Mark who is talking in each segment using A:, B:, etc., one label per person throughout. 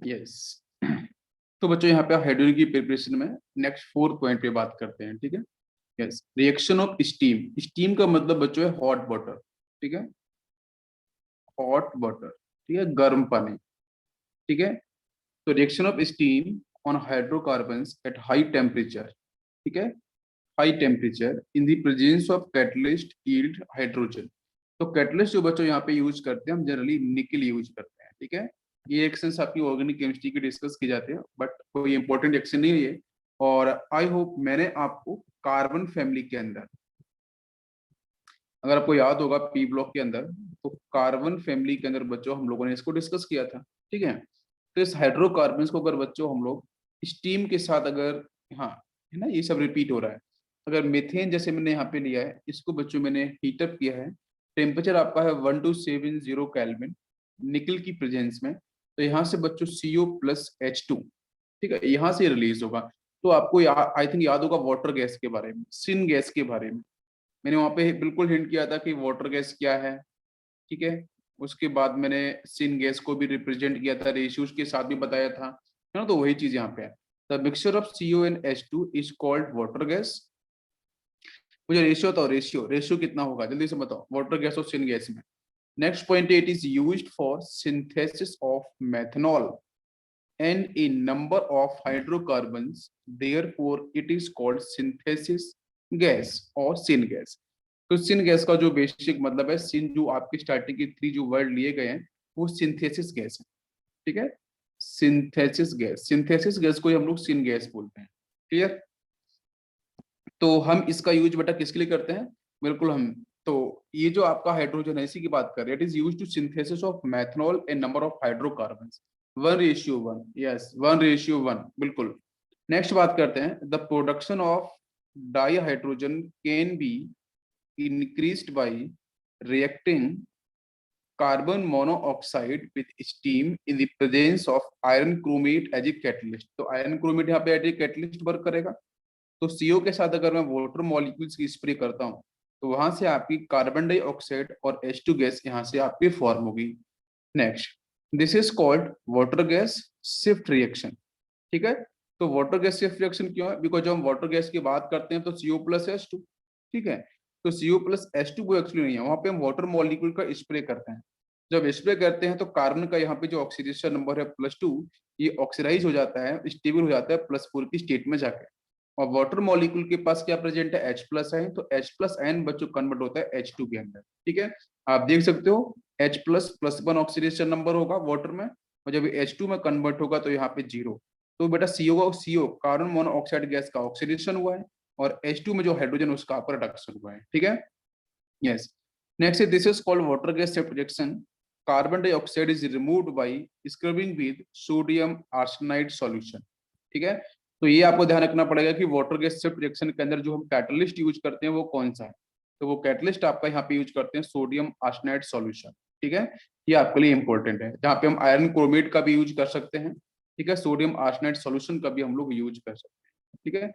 A: Yes. तो बच्चों यहाँ पे हाइड्रोजन की प्रिपरेशन में नेक्स्ट 4 पॉइंट पे बात करते हैं, ठीक है। Yes, reaction of steam. Steam का मतलब बच्चों है हॉट वाटर, ठीक है, हॉट वाटर, ठीक है, गर्म पानी, ठीक है। तो reaction of steam on hydrocarbons eight high temperature, ठीक है, high temperature in the presence of catalyst yield hydrogen. तो कैटलिस्ट जो बच्चों यहाँ पे यूज करते हैं, हम जनरली निकल यूज करते हैं, ठीक है। ये रिएक्शंस आपकी ऑर्गेनिक केमिस्ट्री की डिस्कस की जाते हैं, बट कोई इंपॉर्टेंट रिएक्शन नहीं है ये। और आई होप मैंने आपको कार्बन फैमिली के अंदर, अगर आपको याद होगा पी ब्लॉक के अंदर, तो कार्बन फैमिली के अंदर बच्चों हम लोगों ने इसको डिस्कस किया था, ठीक है। तो इस हाइड्रोकार्बन्स को अगर बच्चों हम लोग स्टीम के साथ अगर, हाँ, है ना, ये सब रिपीट हो रहा है। अगर मीथेन जैसे मैंने यहाँ पे लिया है, इसको बच्चों मैंने हीटअप किया है, टेम्परेचर आपका है 1270 केल्विन निकल की प्रेजेंस में। तो यहाँ से बच्चों CO+H2, ठीक है, यहाँ से रिलीज होगा। तो आपको आई थिंक याद होगा वाटर गैस के बारे में, सिन गैस के बारे में, मैंने वहां पे बिल्कुल हिंट किया था कि वाटर गैस क्या है, ठीक है। उसके बाद मैंने सिन गैस को भी रिप्रेजेंट किया था, रेशियोज के साथ भी बताया था, है ना। तो वही चीज यहाँ पे है। The mixture of CO and H2 is called water gas. मुझे रेशियो बताओ, रेशियो रेशियो कितना होगा, जल्दी से बताओ, वाटर गैस और सिन गैस में। Next point, it is used for synthesis of methanol and a number of hydrocarbons, therefore it is called synthesis gas or syngas। तो सिन गैस का जो बेसिक मतलब है, सिन जो आपकी स्टार्टिंग की 3 जो वर्ड लिए गए हैं, वो सिंथेसिस गैस है, ठीक है। सिंथेसिस गैस, सिंथेसिस गैस को ही हम लोग सिन गैस बोलते हैं, क्लियर। तो हम इसका यूज बेटा किसके लिए करते हैं, बिल्कुल हम, तो ये जो आपका हाइड्रोजन है इसी की बात कर रहे हैं। It is used to synthesis of methanol and number of hydrocarbons 1:1, yes 1:1, बिल्कुल। नेक्स्ट बात करते हैं, the production of dihydrogen can be increased by reacting carbon monoxide with steam in the presence of iron chromate as a catalyst. तो iron chromate यहाँ पे as a catalyst work करेगा। तो CO के साथ अगर मैं वाटर मॉलिक्यूल्स की स्प्रे करता हूँ, तो वहां से आपकी कार्बन डाइऑक्साइड और H2 गैस यहाँ से आपकी फॉर्म होगी। Next, this is called water gas shift reaction, ठीक है। तो वाटर गैस शिफ्ट रिएक्शन क्यों है, बिकॉज जब हम वाटर गैस की बात करते हैं तो CO+H2, ठीक है। तो CO+H2 वो एक्चुअली नहीं है, वहां पे हम वाटर मॉलिक्यूल का स्प्रे करते हैं। जब स्प्रे करते हैं तो कार्बन का यहाँ पे जो ऑक्सीडेशन नंबर है +2, ये ऑक्सीडाइज हो जाता है, स्टेबल हो जाता है +4 की स्टेट में जाकर। और वाटर मॉलिक्यूल के पास क्या प्रेजेंट है, H+ है, तो H+N बच्चों कन्वर्ट होता है H2 के अंदर, ठीक है। आप देख सकते हो H++1 ऑक्सीडेशन नंबर होगा वाटर में, और जब H2 में कन्वर्ट होगा तो यहाँ पे 0। तो बेटा CO कार्बन मोनोऑक्साइड गैस का ऑक्सीडेशन हुआ है, और H2 में जो हाइड्रोजन उसका रिडक्शन हुआ है, ठीक है। Yes. Next, this is called water gas shift reaction. Carbon dioxide is removed by scrubbing with sodium arsenide solution, ठीक है। तो ये आपको ध्यान रखना पड़ेगा कि वाटर गैस शिफ्ट रिएक्शन के अंदर जो हम कैटलिस्ट यूज करते हैं वो कौन सा है। तो वो कैटलिस्ट आपका यहाँ पे यूज करते हैं सोडियम आर्सेनाइड सॉल्यूशन, ठीक है। ये आपके लिए इंपॉर्टेंट है, जहाँ पे हम आयरन क्रोमेट का भी यूज कर सकते हैं, ठीक है, सोडियम आर्सेनाइड सॉल्यूशन का भी हम लोग यूज कर सकते हैं, ठीक है।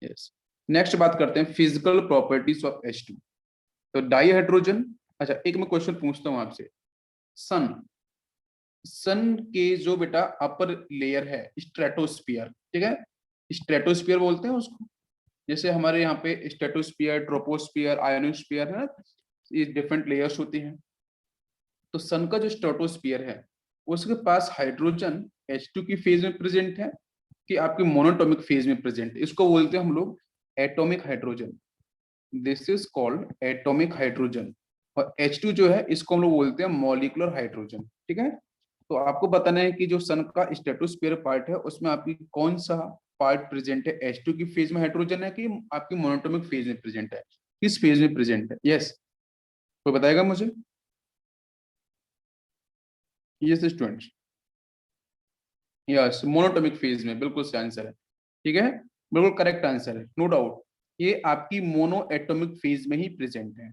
A: यस। नेक्स्ट बात करते हैं फिजिकल प्रॉपर्टीज ऑफ H2। तो डाई हाइड्रोजन, अच्छा एक मैं क्वेश्चन पूछता हूँ आपसे, सन, सन के जो बेटा अपर लेयर है स्ट्रेटोस्फियर, ठीक है, स्ट्रेटोस्फियर बोलते हैं उसको। जैसे हमारे यहाँ पे स्ट्रेटोस्फियर, ट्रोपोस्फियर, आयोनोस्फियर है ना, ये डिफरेंट लेयर्स होती हैं। तो सन का जो स्ट्रेटोस्फियर है, उसके पास हाइड्रोजन H2 की फेज में प्रेजेंट है कि आपके मोनोटॉमिक फेज में प्रेजेंट है, इसको बोलते हैं हम लोग atomic hydrogen. This is called atomic hydrogen. और H2 जो है इसको हम लोग बोलते हैं मॉलिक्यूलर हाइड्रोजन, ठीक है। तो आपको बताना है कि जो सन का स्ट्रेटोस्फीयर पार्ट है उसमें आपकी कौन सा पार्ट प्रेजेंट है, H2 की फेज में हाइड्रोजन है कि आपकी मोनोटॉमिक फेज में प्रेजेंट है, किस फेज में प्रेजेंट है। यस, कोई बताएगा मुझे। Yes students, yes monoatomic phase में, बिल्कुल सही आंसर है, ठीक है, बिल्कुल करेक्ट आंसर है, नो डाउट। ये आपकी मोनो एटॉमिक फेज में ही प्रेजेंट है।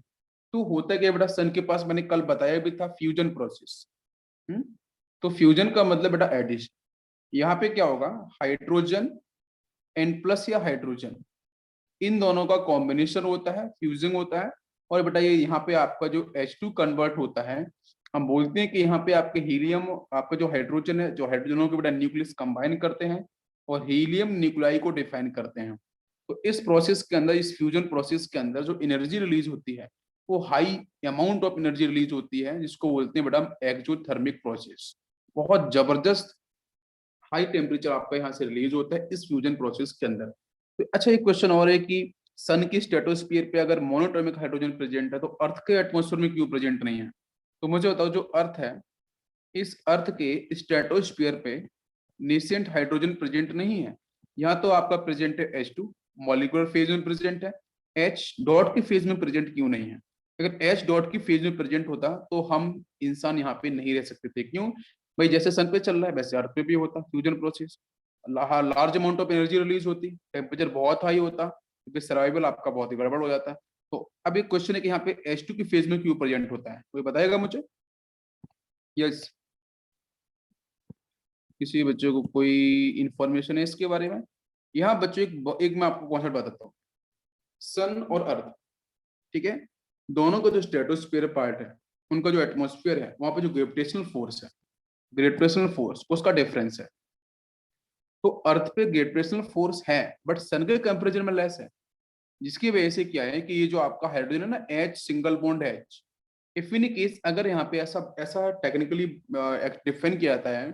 A: तो होता क्या बेटा, सन के पास मैंने कल बताया भी था फ्यूजन प्रोसेस। तो फ्यूजन का मतलब बेटा एडिशन। यहाँ पे क्या होगा, हाइड्रोजन N+ या हाइड्रोजन, इन दोनों का कॉम्बिनेशन होता है, फ्यूजिंग होता है। और बेटा ये यहाँ पे आपका जो H2 कन्वर्ट होता है हम बोलते हैं कि यहाँ पे आपके हीलियम, आपका जो हाइड्रोजन है, जो हाइड्रोजनों के बेटा न्यूक्लियस कंबाइन करते हैं और हीलियम न्यूक्लाई को डिफाइन करते हैं। तो इस प्रोसेस के अंदर, इस फ्यूजन प्रोसेस के अंदर जो एनर्जी रिलीज होती है वो high amount of energy release होती है, जिसको बोलते हैं बेटा एक्सोथर्मिक प्रोसेस। बहुत जबरदस्त हाई टेम्परेचर आपका यहाँ से रिलीज होता है इस फ्यूजन प्रोसेस के अंदर। तो अच्छा, एक क्वेश्चन और है कि सन की स्ट्रेटोस्फीयर पे अगर मोनोटॉमिक हाइड्रोजन प्रेजेंट है तो अर्थ के एटमॉस्फेयर में क्यों प्रेजेंट नहीं है? तो मुझे बताओ, जो अर्थ है, इस अर्थ के स्ट्रेटोस्फीयर पे नेसेंट हाइड्रोजन प्रेजेंट नहीं है। यहाँ तो आपका प्रेजेंट है H2, मॉलिक्यूलर फेज में प्रेजेंट है। H डॉट की फेज में प्रेजेंट क्यों नहीं है? अगर H डॉट की फेज में प्रेजेंट होता तो हम इंसान यहाँ पे नहीं रह सकते थे। क्यों भाई? जैसे सन पे चल रहा है वैसे अर्थ पे भी होता fusion process, large amount of energy release होती, टेम्परेचर बहुत हाई होता, क्योंकि सर्वाइवल आपका बहुत ही गड़बड़ हो जाता है। तो अब एक क्वेश्चन है कि यहाँ पे H2 की फेज में क्यों प्रेजेंट होता है? कोई बताएगा मुझे? यस, किसी बच्चों को कोई इंफॉर्मेशन है इसके बारे में? यहाँ बच्चों एक मैं आपको कॉन्सेप्ट बताता हूँ। सन और अर्थ, ठीक है, दोनों का जो स्ट्रेटोस्फीयर पार्ट है, उनका जो एटमॉस्फेयर है, वहां पे जो ग्रेविटेशनल फोर्स है, ग्रेविटेशनल फोर्स उसका डिफरेंस है। तो अर्थ पे ग्रेविटेशनल फोर्स है बट सन के कंपेरिजन में लेस है, जिसकी वजह से क्या है कि ये जो आपका हाइड्रोजन है ना, H single bond H, if in case अगर यहाँ पे ऐसा ऐसा टेक्निकली डिफाइन किया जाता है,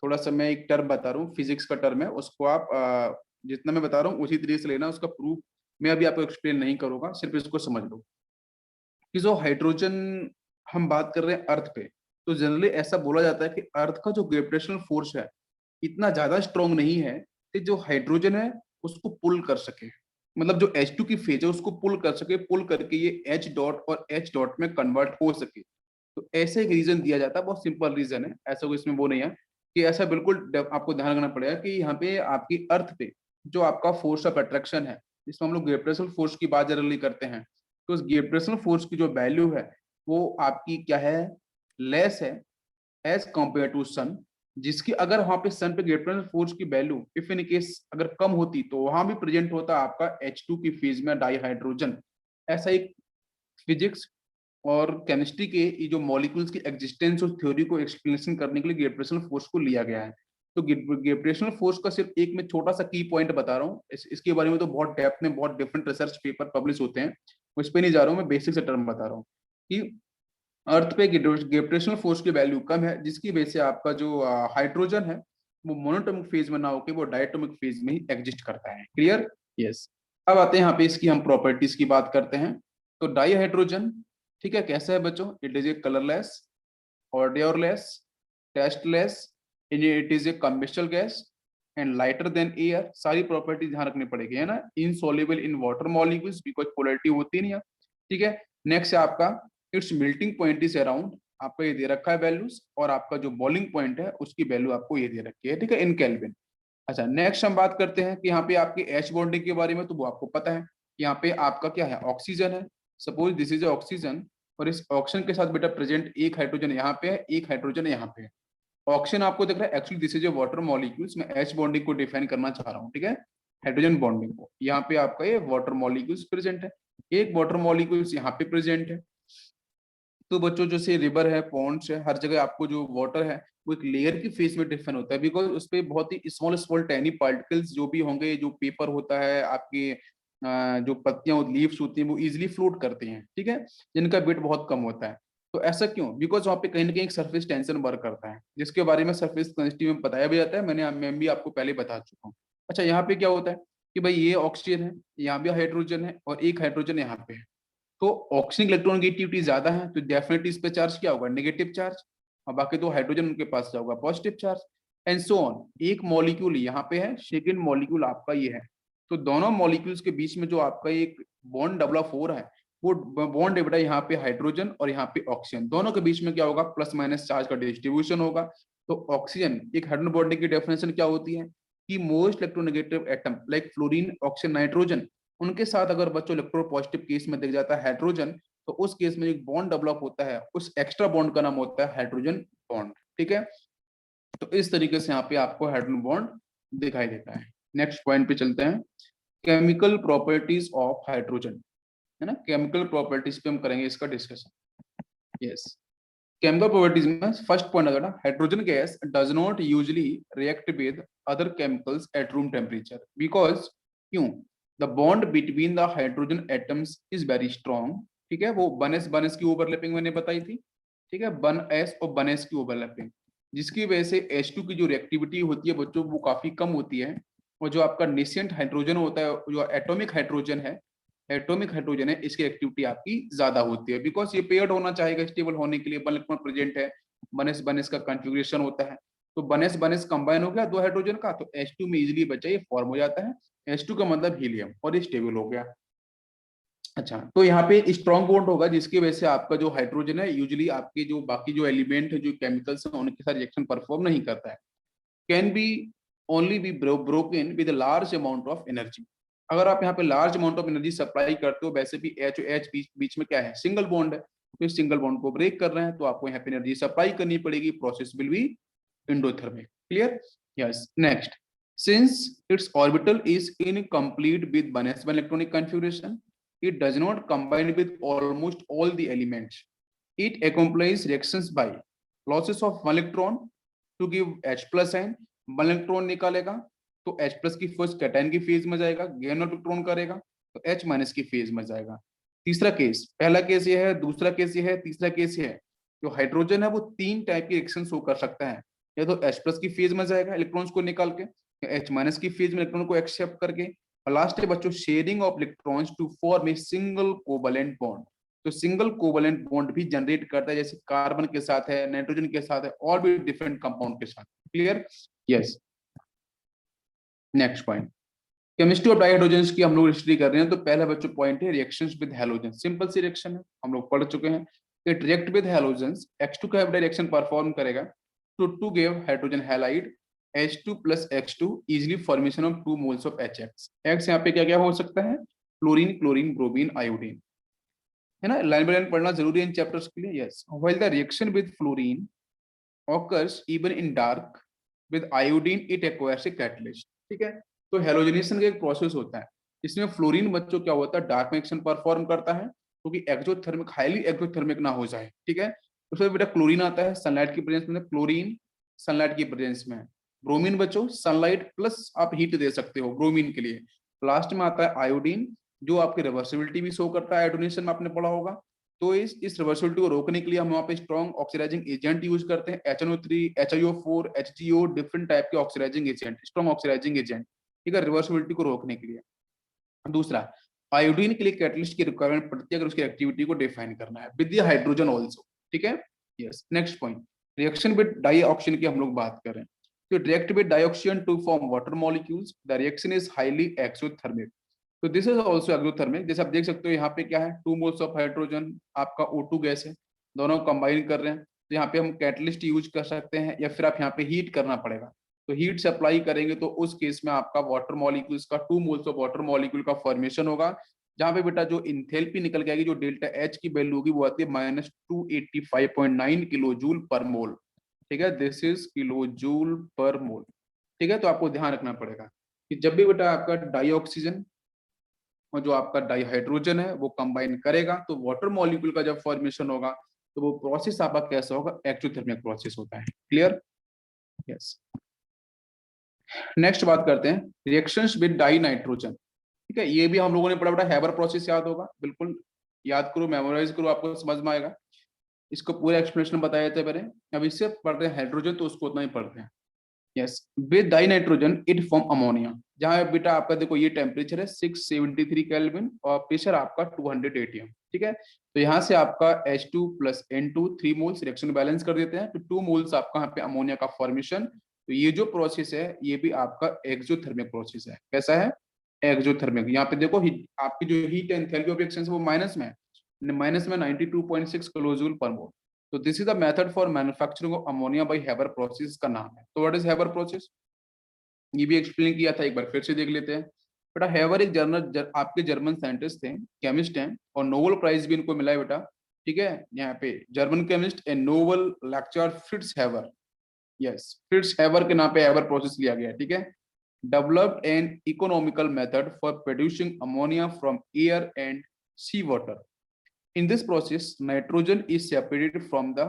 A: थोड़ा सा मैं एक टर्म बता रहा हूँ, फिजिक्स का टर्म है, उसको आप जितना मैं बता रहा हूँ उसी तरीके से लेना, उसका प्रूफ मैं अभी आपको एक्सप्लेन नहीं करूंगा, सिर्फ इसको समझ लो कि जो हाइड्रोजन हम बात कर रहे हैं अर्थ पे, तो जनरली ऐसा बोला जाता है कि अर्थ का जो ग्रेविटेशनल फोर्स है इतना ज्यादा स्ट्रॉन्ग नहीं है कि जो हाइड्रोजन है उसको पुल कर सके, मतलब जो H2 की फेज है उसको पुल कर सके, पुल करके ये H डॉट और H डॉट में कन्वर्ट हो सके। तो ऐसे एक रीजन दिया जाता है, बहुत सिंपल रीजन है, ऐसा कोई इसमें वो नहीं है कि ऐसा, बिल्कुल आपको ध्यान रखना पड़ेगा कि यहाँ पे आपकी अर्थ पे जो आपका फोर्स ऑफ अट्रैक्शन है, जिसमें हम लोग ग्रेविटेशनल फोर्स की बात जनरली करते हैं, तो उस ग्रेविटेशनल फोर्स की जो वैल्यू है वो आपकी क्या है, लेस है एज कंपेयर टू सन, जिसकी अगर वहां पे सन पे ग्रेविटेशनल फोर्स की वैल्यू इफ इन केस अगर कम होती तो वहां भी प्रेजेंट होता आपका H2 की फेज में डाईहाइड्रोजन। ऐसा एक फिजिक्स और केमिस्ट्री के ये जो मॉलिक्यूल्स की एग्जिस्टेंस और थ्योरी को एक्सप्लेनेशन करने के लिए ग्रेविटेशनल फोर्स को लिया गया है। तो ग्रेविटेशनल फोर्स का सिर्फ एक मैं छोटा सा की पॉइंट बता रहा हूँ, इसके बारे में तो बहुत डेप्थ में बहुत डिफरेंट रिसर्च पेपर पब्लिश होते हैं, उस पर नहीं जा रहा हूँ, मैं बेसिक से टर्म बता रहा हूँ कि अर्थ पे ग्रेविटेशनल फोर्स की वैल्यू कम है, जिसकी वजह से आपका जो हाइड्रोजन है वो मोनोटॉमिक फेज में ना होकर वो डायटोमिक फेज में ही एग्जिस्ट करता है। क्लियर? यस। अब आते हैं यहाँ पे इसकी हम प्रॉपर्टीज की बात करते हैं। तो डाईहाइड्रोजन, ठीक है, कैसा है बच्चों? It is a colourless, odorless, tasteless, it is a combustible gas and lighter than air। सारी प्रॉपर्टी ध्यान रखनी पड़ेगी, है ना। Insoluble in water molecules, because polarity होती नहीं है, ठीक है। नेक्स्ट है आपका it's melting point is around, आपको ये दे रखा है वैल्यूज, और आपका जो बॉइलिंग पॉइंट है उसकी वैल्यू आपको ये दे रखी है, ठीक है, इन केल्विन। अच्छा, नेक्स्ट हम बात करते हैं कि यहाँ पे आपके एच बॉन्डिंग के बारे में, तो वो आपको पता है। यहाँ पे आपका क्या है, ऑक्सीजन है, सपोज दिस इज ऑक्सीजन, और इस ऑक्सीजन के साथ बेटा प्रेजेंट एक हाइड्रोजन यहाँ पे है, एक हाइड्रोजन यहाँ पे है। ऑक्सीजन आपको दिख रहा है, actually this is a water molecules, मैं एच बॉन्डिंग को डिफाइन करना चाह रहा हूँ, ठीक है, हाइड्रोजन बॉन्डिंग को। यहाँ पे आपका ये वाटर मॉलिक्यूल्स प्रेजेंट है, एक वाटर मॉलिक्यूल्स यहाँ पे प्रेजेंट है। तो बच्चों जैसे रिवर है, पॉन्ड्स है, हर जगह आपको जो वाटर है वो एक लेयर की फेस में डिफाइन होता है, बिकॉज उस पर बहुत ही स्मॉल स्मॉल टैनी पार्टिकल्स जो भी होंगे, जो पेपर होता है आपके जो पत्तियां लीव्स होती हैं वो इजिली फ्लोट करती हैं, ठीक है, जिनका वेट बहुत कम होता है। तो ऐसा क्यों? बिकॉज वहाँ पे कहीं ना कहीं एक सरफेस टेंशन वर्क करता है, जिसके बारे में सरफेस केमिस्ट्री में बताया भी जाता है, मैं भी आपको पहले बता चुका हूँ। अच्छा, यहाँ पे क्या होता है कि भाई ये ऑक्सीजन है, यहाँ भी हाइड्रोजन है, और एक हाइड्रोजन यहाँ पे है। तो ऑक्सीजन इलेक्ट्रोनेगेटिविटी ज्यादा है तो डेफिनेटली इस पे चार्ज क्या होगा, नेगेटिव चार्ज, और बाकी तो हाइड्रोजन उनके पास जाओगा positive charge, and so on. एक मॉलिक्यूल यहाँ पे है, सेकेंड मॉलिक्यूल आपका ये है, तो दोनों मॉलिक्यूल्स के बीच में जो आपका एक बॉन्ड डेवलप हो रहा है, वो बॉन्ड है बेटा यहाँ पे हाइड्रोजन और यहाँ पे ऑक्सीजन, दोनों के बीच में क्या होगा, प्लस माइनस चार्ज का डिस्ट्रीब्यूशन होगा। तो ऑक्सीजन एक हाइड्रोजन बॉन्डिंग की डेफिनेशन क्या होती है कि most electronegative atom like fluorine, oxygen, nitrogen, उनके साथ अगर बच्चों इलेक्ट्रोपॉजिटिव केस में दिख जाता है हाइड्रोजन, तो उस केस में एक बॉन्ड डेवलप होता है, उस एक्स्ट्रा बॉन्ड का नाम होता है हाइड्रोजन बॉन्ड, ठीक है। तो इस तरीके से यहाँ पे आपको हाइड्रोजन बॉन्ड दिखाई देता है। नेक्स्ट पॉइंट पे चलते हैं, केमिकल प्रॉपर्टीज ऑफ हाइड्रोजन, है ना, केमिकल प्रॉपर्टीज पे हम करेंगे इसका डिस्कशन। यस, केमिकल प्रॉपर्टीज में फर्स्ट पॉइंट अगर hydrogen gas does not usually react with other chemicals at room temperature because क्यों the bond between the hydrogen atoms is very strong. ठीक है, वो 1s की ओवरलैपिंग मैंने बताई थी। ठीक है, 1s और 1s की ओवरलैपिंग, जिसकी वजह से H2 की जो रिएक्टिविटी होती है बच्चों वो काफी कम होती है। और जो आपका नेसेंट हाइड्रोजन होता है, जो एटॉमिक हाइड्रोजन है, इसकी एक्टिविटी आपकी ज्यादा होती है बिकॉज ये पेयर्ड होना चाहेगा स्टेबल होने के लिए, वन इलेक्ट्रॉन प्रेजेंट है, 1s का कॉन्फ़िगरेशन होता है। तो 1s कंबाइन हो गया दो हाइड्रोजन का, तो H2 में इजीली बच्चा ये फॉर्म हो जाता है। H2 का मतलब हीलियम, और ये स्टेबल हो गया। अच्छा, तो यहाँ पे स्ट्रॉन्ग बॉन्ड होगा जिसकी वजह से आपका जो हाइड्रोजन है यूजुअली आपके जो बाकी जो एलिमेंट है, जो केमिकल्स हैं, उनके साथ रिएक्शन परफॉर्म नहीं करता है। Can be only be broken with large amount of energy. अगर आप यहाँ पे large amount of energy supply करते हो, वैसे भी एच एच बीच में क्या है, सिंगल बॉन्ड है, तो इस सिंगल बॉन्ड को ब्रेक कर रहे हैं तो आपको यहाँ पे एनर्जी सप्लाई करनी पड़ेगी, process will be endothermic. Clear? Yes. Next, since its orbital is incomplete with 1s1 electronic configuration, it does not combine with almost all the elements. It accomplishes reactions by losses of one electron to give H plus ion। 1 electron निकालेगा तो H plus की first cation की phase में जाएगा, gain of electron करेगा तो H minus की phase में जाएगा। तीसरा केस, पहला केस ये है, दूसरा केस ये है, तीसरा केस ये है। जो हाइड्रोजन है वो तीन टाइप की रिएक्शन शो कर सकता है, या तो H प्लस की फेज में जाएगा इलेक्ट्रॉन्स को निकाल के, H माइनस की फेज में इलेक्ट्रॉन को एक्सेप्ट करके, और लास्ट है बच्चों sharing of electrons to form a single covalent bond. तो सिंगल कोवलेंट बॉन्ड भी जनरेट करता है, जैसे कार्बन के साथ है, नाइट्रोजन के साथ है, और भी डिफरेंट कंपाउंड के साथ। Clear? Yes. Next point, chemistry of dihydrogens की हम लोग हिस्ट्री कर रहे हैं। तो पहला बच्चों पॉइंट है रिएक्शंस विद हैलोजन। सिंपल सी रिएक्शन है, हम लोग पढ़ चुके हैं। It react with halogens, H2 का रिएक्शन परफॉर्म करेगा to give hydrogen halide H2 plus X2 easily formation of 2 moles of HX। X यहाँ पे क्या क्या हो सकता है, क्लोरीन, क्लोरीन, ब्रोमीन, आयोडीन, है ना। लाइन बाय लाइन पढ़ना जरूरी है इन चैप्टर्स के लिए। Yes, while the reaction with fluorine occurs even in dark with iodine it acquires a catalyst। ठीक है, तो हेलोजनेशन का एक प्रोसेस होता है, इसमें फ्लोरीन बच्चों क्या होता है, डार्क में एक्शन परफॉर्म करता है क्योंकि एक्सोथर्मिक, हाईली एक्सोथर्मिक ना हो जाए। ठीक है, उसमें बेटा क्लोरीन आता है सनलाइट की प्रेजेंस में, क्लोरीन सनलाइट की प्रेजेंस में। ब्रोमीन बच्चों सनलाइट प्लस आप हीट दे सकते हो ब्रोमीन के लिए। लास्ट में आता है आयोडीन, जो आपकी रिवर्सिबिलिटी भी शो करता है, आयोडोनेशन में आपने पढ़ा होगा। तो इस रिवर्सिबिलिटी को रोकने के लिए हम वहाँ पे स्ट्रॉन्ग ऑक्सीडाइजिंग एजेंट यूज करते हैं, HNO3, HIO4, HGO, different type के oxidising agent, strong oxidising agent. ठीक है, रिवर्सिबिलिटी को रोकने के लिए। दूसरा, आयोडीन के लिए कैटलिस्ट की रिक्वायरमेंट पड़ती है अगर उसकी एक्टिविटी को डिफाइन करना है विद द हाइड्रोजन ऑल्सो। ठीक है, yes. Next point, reaction with dioxygen की हम लोग बात करें तो react with dioxygen to form water molecules, the reaction is highly exothermic. तो दिस इज आल्सो एक्सोथर्मिक। जैसे आप देख सकते हो यहाँ पे क्या है, 2 मोल्स ऑफ हाइड्रोजन, आपका O2 गैस है, दोनों कंबाइन कर रहे हैं, तो यहाँ पे हम कैटलिस्ट यूज कर सकते हैं, या फिर आप यहाँ पे हीट करना पड़ेगा। तो हीट सप्लाई करेंगे तो उस केस में आपका वाटर मॉलिक्यूल्स का 2 मोल्स ऑफ वाटर मॉलिक्यूल का फॉर्मेशन होगा, जहाँ पे बेटा जो इंथैल्पी निकल के आएगी, जो डेल्टा H की वैल्यू होगी वो आती है -285.9 किलो जूल पर मोल। ठीक है, दिस इज किलो जूल पर मोल। ठीक है, तो आपको ध्यान रखना पड़ेगा कि जब भी बेटा आपका डाइऑक्सीजन और जो आपका डाइहाइड्रोजन है वो कंबाइन करेगा तो वाटर मॉलिक्यूल का जब फॉर्मेशन होगा तो वो प्रोसेस आपका कैसा होगा, एक्टोथर्मिक प्रोसेस होता है। क्लियर? यस। नेक्स्ट बात करते हैं रिएक्शंस विद डाई नाइट्रोजन। ठीक है, ये भी हम लोगों ने पढ़ा, बड़ा हैबर प्रोसेस याद होगा, बिल्कुल याद करो, मेमोराइज करो, आपको समझ में आएगा। इसको पूरा एक्सप्लेनेशन बताया था मैंने। अब इससे पढ़ते हैं हाइड्रोजन, तो उसको उतना ही पढ़ते हैं। Yes, with die nitrogen it form ammonia. जहां बेटा आपका देखो ये टेम्परेचर है 673 केल्विन और प्रेशर आपका 200 atm। ठीक है, तो यहाँ से आपका H2 plus N2 3 moles reaction balance कर देते हैं, तो 2 मोल्स आपका यहाँ पे अमोनिया का फॉर्मेशन। तो ये जो प्रोसेस है ये भी आपका एक्सोथर्मिक प्रोसेस है। कैसा है? एक्सोथर्मिक। यहाँ पे देखो आपकी जो हीट एंथैल्पी ऑफ रिएक्शन है वो माइनस में 92.6 किलोजूल पर मोल। तो this is the method for manufacturing of ammonia bye Haber process का नाम है। तो व्हाट इज हैबर प्रोसेस, ये भी एक्सप्लेन किया था, एक बार फिर से देख लेते हैं। बेटा हैवर एक आपके जर्मन साइंटिस्ट थे, केमिस्ट हैं, और नोबेल प्राइज भी इनको मिला है बेटा। ठीक है, यहाँ पे German chemist and Nobel lecturer Fritz Haber. Yes, Fritz Haber के नाम पे हैवर प्रोसेस लिया गया है। ठीक है, developed an economical method for producing ammonia from air and sea water. In this process, nitrogen is separated from the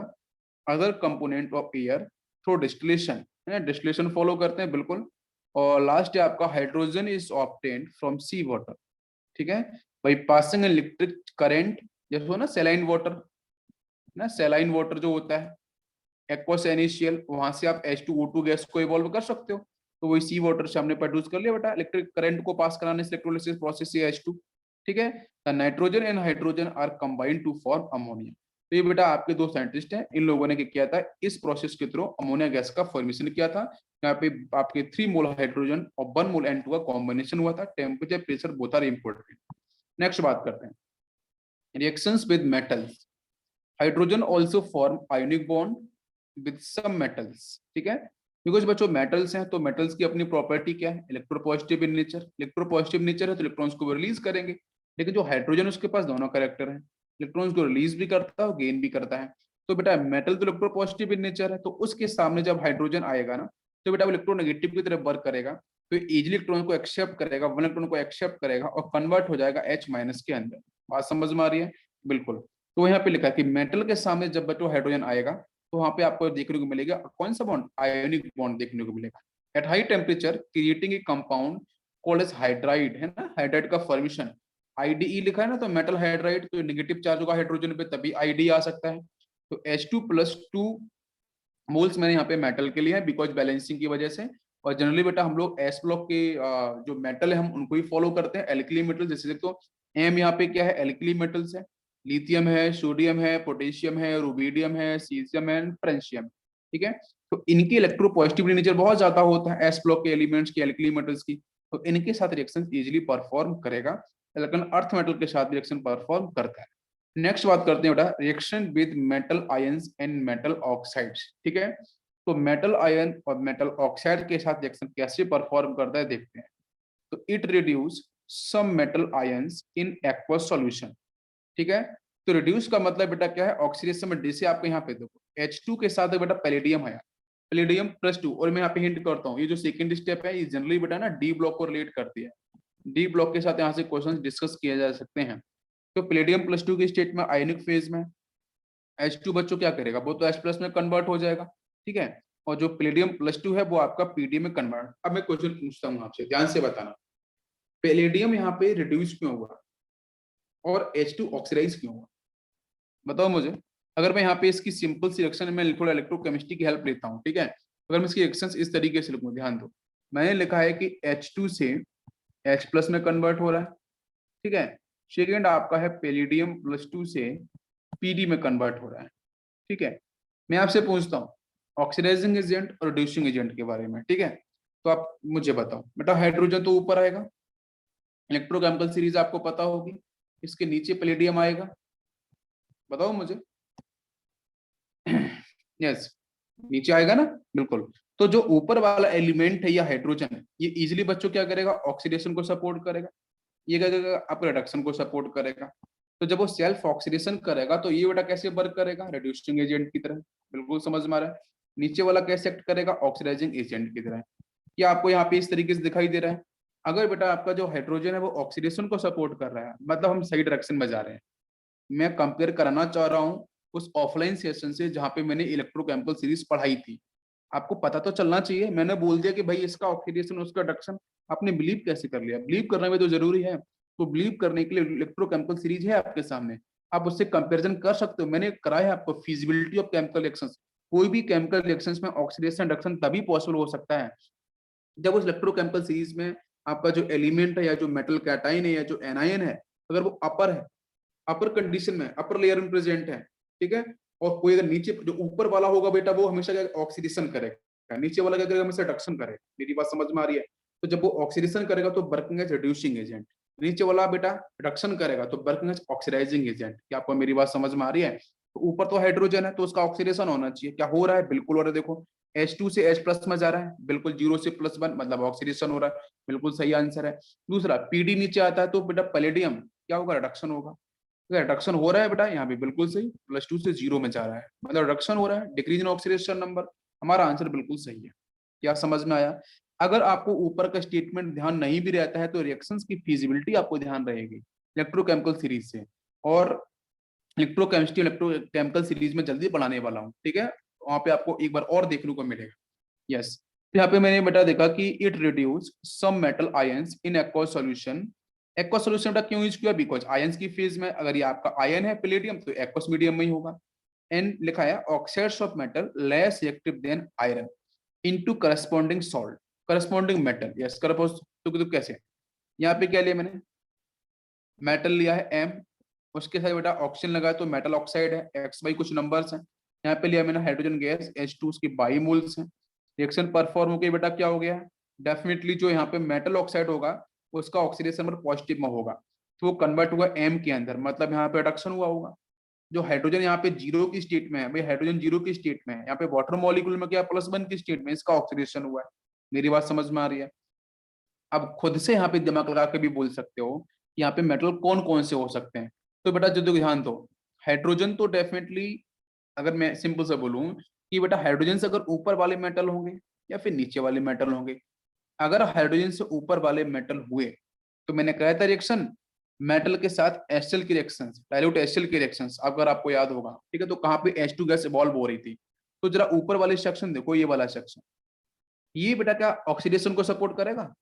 A: other component of air through distillation, है ना, डिस्टिलेशन फॉलो करते हैं बिल्कुल। और लास्ट है आपका hydrogen is obtained from sea water, ठीक है, बाई पासिंग इलेक्ट्रिक करंट, जैसे हो ना सेलाइन वाटर, ना सेलाइन वाटर जो होता है एक्वस इनिशियल, वहां से आप H2O2 गैस को इवॉल्व कर सकते हो, तो वही सी वाटर से हमने प्रोड्यूस कर लिया बेटा इलेक्ट्रिक करंट को पास कराने से इलेक्ट्रोलिसिस प्रोसेस से H2, ठीक है। The nitrogen and hydrogen are combined to form ammonia. तो ये बेटा आपके दो साइंटिस्ट हैं, इन लोगों ने क्या किया था, इस प्रोसेस के थ्रू अमोनिया गैस का फॉर्मेशन किया था। यहाँ पे आपके 3 मोल हाइड्रोजन और 1 मोल N2 का कॉम्बिनेशन हुआ था। Temperature pressure both are important. Next बात करते हैं reactions with metals. Hydrogen also form ionic bond with some metals, ठीक है, बिकॉज बच्चों मेटल्स हैं तो मेटल्स की अपनी प्रॉपर्टी क्या है, electropositive in nature, electropositive nature है तो इलेक्ट्रॉन्स को रिलीज करेंगे, लेकिन जो हाइड्रोजन उसके पास दोनों कैरेक्टर है, इलेक्ट्रॉन्स को रिलीज भी करता है और गेन भी करता है। तो बेटा मेटल तो इलेक्ट्रोपॉजिटिव इन नेचर है, तो उसके सामने जब हाइड्रोजन आएगा ना, तो बेटा वो इलेक्ट्रोनेगेटिव की तरफ वर्क करेगा, तो इजिली इलेक्ट्रॉन को एक्सेप्ट करेगा, वन इलेक्ट्रॉन को एक्सेप्ट करेगा और कन्वर्ट हो जाएगा H माइनस के अंदर। बात समझ में आ रही है, बिल्कुल। तो यहाँ पे लिखा है कि मेटल के सामने जब बच्चों हाइड्रोजन आएगा तो वहां पे आपको देखने को मिलेगा कौन सा बॉन्ड, आयोनिक बॉन्ड देखने को मिलेगा at high temperature creating a compound called as hydride, है ना, हाइड्राइड का फॉर्मेशन IDE लिखा है ना, तो मेटल हाइड्राइड, तो नेगेटिव चार्ज होगा हाइड्रोजन पे तभी IDE आ सकता है। तो H2+2 मोल्स मैंने यहाँ पे मेटल के लिए है बिकॉज बैलेंसिंग की वजह से। और जनरली बेटा हम लोग एस ब्लॉक के जो मेटल है हम उनको ही फॉलो करते हैं, एल्कली मेटल, जैसे देखो तो एम यहाँ पे क्या है, एल्कली मेटल्स है, लिथियम है, सोडियम है, पोटेशियम है, रुबीडियम है, सीजियम है, फ्रेंशियम, ठीक है। तो इनकी इलेक्ट्रोपॉजिटिविटी नेचर बहुत ज्यादा होता है एस ब्लॉक के एलिमेंट्स की, एल्कली मेटल्स की, तो इनके साथ रिएक्शन इजिली परफॉर्म करेगा, लेकिन अर्थ मेटल के साथ रिएक्शन परफॉर्म करता है। नेक्स्ट बात करते हैं बेटा reaction with metal ions and metal oxides, ठीक है। तो मेटल आयन और मेटल ऑक्साइड के साथ रिएक्शन कैसे परफॉर्म करता है देखते हैं। तो it reduce some metal ions in aqueous solution, ठीक है। तो रिड्यूस का मतलब बेटा क्या है, ऑक्सीडेशन में, जैसे आपके यहाँ पे देखो H2 के साथ बेटा पैलेडियम है, पैलेडियम+2, और मैं यहाँ पे हिंट करता हूँ ये जो सेकंड स्टेप है ये जनरली बेटा ना डी ब्लॉक को रिलेट करती है, डी ब्लॉक के साथ यहाँ से क्वेश्चन डिस्कस किए जा सकते हैं। तो पैलेडियम+2 के स्टेट में आयनिक फेज में H2 बच्चों क्या करेगा, वो तो H+ में कन्वर्ट हो जाएगा, ठीक है। और जो पैलेडियम+2 है वो आपका पीडी में कन्वर्ट। अब मैं क्वेश्चन पूछता हूँ आपसे, ध्यान से बताना, पैलेडियम यहाँ पे रिड्यूस क्यों हुआ और H2 ऑक्सीडाइज क्यों हुआ, बताओ मुझे। अगर मैं यहाँ पे इसकी सिंपल सी रिएक्शन में थोड़ा इलेक्ट्रोकेमिस्ट्री की हेल्प लेता हूँ, ठीक है, अगर मैं इसकी रिएक्शन इस तरीके से लिखूँ, ध्यान दो, मैंने लिखा है कि H2 से H+ में कन्वर्ट हो रहा है, ठीक है। सेकेंड आपका है पैलेडियम+2 से पीडी में कन्वर्ट हो रहा है, ठीक है। मैं आपसे पूछता हूँ ऑक्सीडाइजिंग एजेंट और रिड्यूसिंग एजेंट के बारे में, ठीक है। तो आप मुझे बताओ बेटा, हाइड्रोजन तो ऊपर आएगा, इलेक्ट्रोकेमिकल सीरीज आपको पता होगी, इसके नीचे पैलेडियम आएगा, बताओ मुझे। यस, नीचे आएगा ना, बिल्कुल। तो जो ऊपर वाला एलिमेंट है या हाइड्रोजन है, ये इजिली बच्चों क्या करेगा, ऑक्सीडेशन को सपोर्ट करेगा, ये क्या करेगा, आप रिडक्शन को सपोर्ट करेगा। तो जब वो सेल्फ ऑक्सीडेशन करेगा तो ये बेटा कैसे वर्क करेगा, रिड्यूसिंग एजेंट की तरह, बिल्कुल समझ में आ रहा है। नीचे वाला कैसे एक्ट करेगा, ऑक्सीडाइजिंग एजेंट की तरह। क्या आपको यहाँ पे इस तरीके से दिखाई दे रहा है, अगर बेटा आपका जो हाइड्रोजन है वो ऑक्सीडेशन को सपोर्ट कर रहा है, मतलब हम सही डायरेक्शन में जा रहे हैं। मैं कंपेयर कराना चाह रहा हूँ उस ऑफलाइन सेशन से जहाँ पे मैंने इलेक्ट्रोकेमिकल सीरीज पढ़ाई थी। आपको पता तो चलना चाहिए, मैंने बोल दिया कि भाई इसका ऑक्सीडेशन उसका रिडक्शन, आपने बिलीव कैसे कर लिया, बिलीव करना भी तो जरूरी है। तो बिलीव करने के लिए इलेक्ट्रोकेमिकल सीरीज है आपके सामने, आप उससे कंपैरिजन कर सकते हो, मैंने कराया है आपको फिजिबिलिटी ऑफ केमिकल रिएक्शंस। कोई भी केमिकल रिएक्शंस में ऑक्सीडेशन रिडक्शन तभी पॉसिबल हो सकता है जब उस इलेक्ट्रोकेमिकल सीरीज में आपका जो एलिमेंट है या जो मेटल कैटाइन है या जो एनायन है, अगर वो अपर है, अपर कंडीशन में, अपर लेयर में प्रेजेंट है, ठीक है। और कोई अगर नीचे जो ऊपर वाला होगा बेटा वो हमेशा क्या ऑक्सीडेशन करेगा, नीचे वाला क्या करेगा, हमेशा रिडक्शन करेगा। मेरी बात समझ में आ रही है। तो जब वो ऑक्सीडेशन करेगा तो वर्किंग एज रिड्यूसिंग एजेंट, नीचे वाला बेटा रिडक्शन करेगा तो वर्किंग एज ऑक्सीडाइजिंग एजेंट। क्या आपको मेरी बात समझ में आ रही है। तो ऊपर तो हाइड्रोजन है तो उसका ऑक्सीडेशन होना चाहिए, क्या हो रहा है, बिल्कुल हो रहा है। देखो H2 से H+ में जा रहा है, बिल्कुल 0 से +1 मतलब ऑक्सीडेशन हो रहा है, बिल्कुल सही आंसर है। दूसरा पीडी नीचे आता है तो बेटा पैलेडियम क्या होगा, रिडक्शन होगा, रिडक्शन हो रहा है बेटा, यहाँ पे बिल्कुल सही, +2 से 0 में जा रहा है, मतलब रिडक्शन हो रहा है, डिक्रीज इन ऑक्सीडेशन नंबर, हमारा आंसर बिल्कुल सही है। क्या समझ में आया। अगर आपको ऊपर का स्टेटमेंट ध्यान नहीं भी रहता है तो रिएक्शंस की फिजिबिलिटी आपको ध्यान रहेगी इलेक्ट्रोकेमिकल सीरीज से। और इलेक्ट्रोकेमिस्ट्री, इलेक्ट्रोकेमिकल सीरीज में जल्दी पढ़ाने वाला हूँ, ठीक है। वहां पे आपको एक बार और देखने को मिलेगा। यस, तो यहाँ पे मैंने बेटा देखा कि it reduce some metal ions in aqua solution. Aqua solution बेटा क्यों यूज किया? बिकॉज आयंस की फेज में अगर ये आपका आयन है पैलेडियम तो एक्वस मीडियम में ही होगा। एंड लिखा है oxides of metal less reactive than iron into corresponding salt, corresponding metal. Yes, तो कैसे? यहाँ पे क्या लिया मैंने? मेटल लिया है एम, उसके साथ बेटा ऑक्सीजन लगा तो मेटल ऑक्साइड है, एक्स बाई कुछ नंबर्स हैं। यहाँ पे लिया मैंने हाइड्रोजन गैस H2, उसकी बाई मोल्स हैं। रिएक्शन परफॉर्म होकर बेटा क्या हो गया? डेफिनेटली जो यहाँ पे मेटल ऑक्साइड होगा उसका ऑक्सीडेशन नंबर पॉजिटिव में होगा, तो वो कन्वर्ट हुआ एम के अंदर, मतलब यहाँ पे रिडक्शन हुआ होगा। जो हाइड्रोजन यहाँ पे जीरो की स्टेट में है, भाई हाइड्रोजन जीरो की स्टेट में है, यहाँ पे वाटर मॉलिक्यूल में क्या +1 की स्टेट में, इसका ऑक्सीडेशन हुआ है। मेरी बात समझ में आ रही है? अब खुद से यहाँ पे दिमाग लगा के भी बोल सकते हो कि यहाँ पे मेटल कौन कौन से हो सकते हैं। तो बेटा जो ध्यान दो, हाइड्रोजन तो डेफिनेटली, अगर मैं सिंपल से बोलूं कि बेटा हाइड्रोजन से अगर ऊपर वाले मेटल होंगे या फिर नीचे वाले मेटल होंगे, अगर हाइड्रोजन से ऊपर वाले मेटल हुए तो मैंने कहा था रिएक्शन मेटल के साथ एस्टल की रिएक्शंस, डाइल्यूट एस्टल की रिएक्शंस, अगर आपको याद होगा, ठीक है। तो कहाँ पे H2 गैस इवॉल्व हो रही थी, तो जरा ऊपर वाले सेक्शन देखो, ये वाला सेक्शन, ये बेटा क्या ऑक्सीडेशन को सपोर्ट करेगा?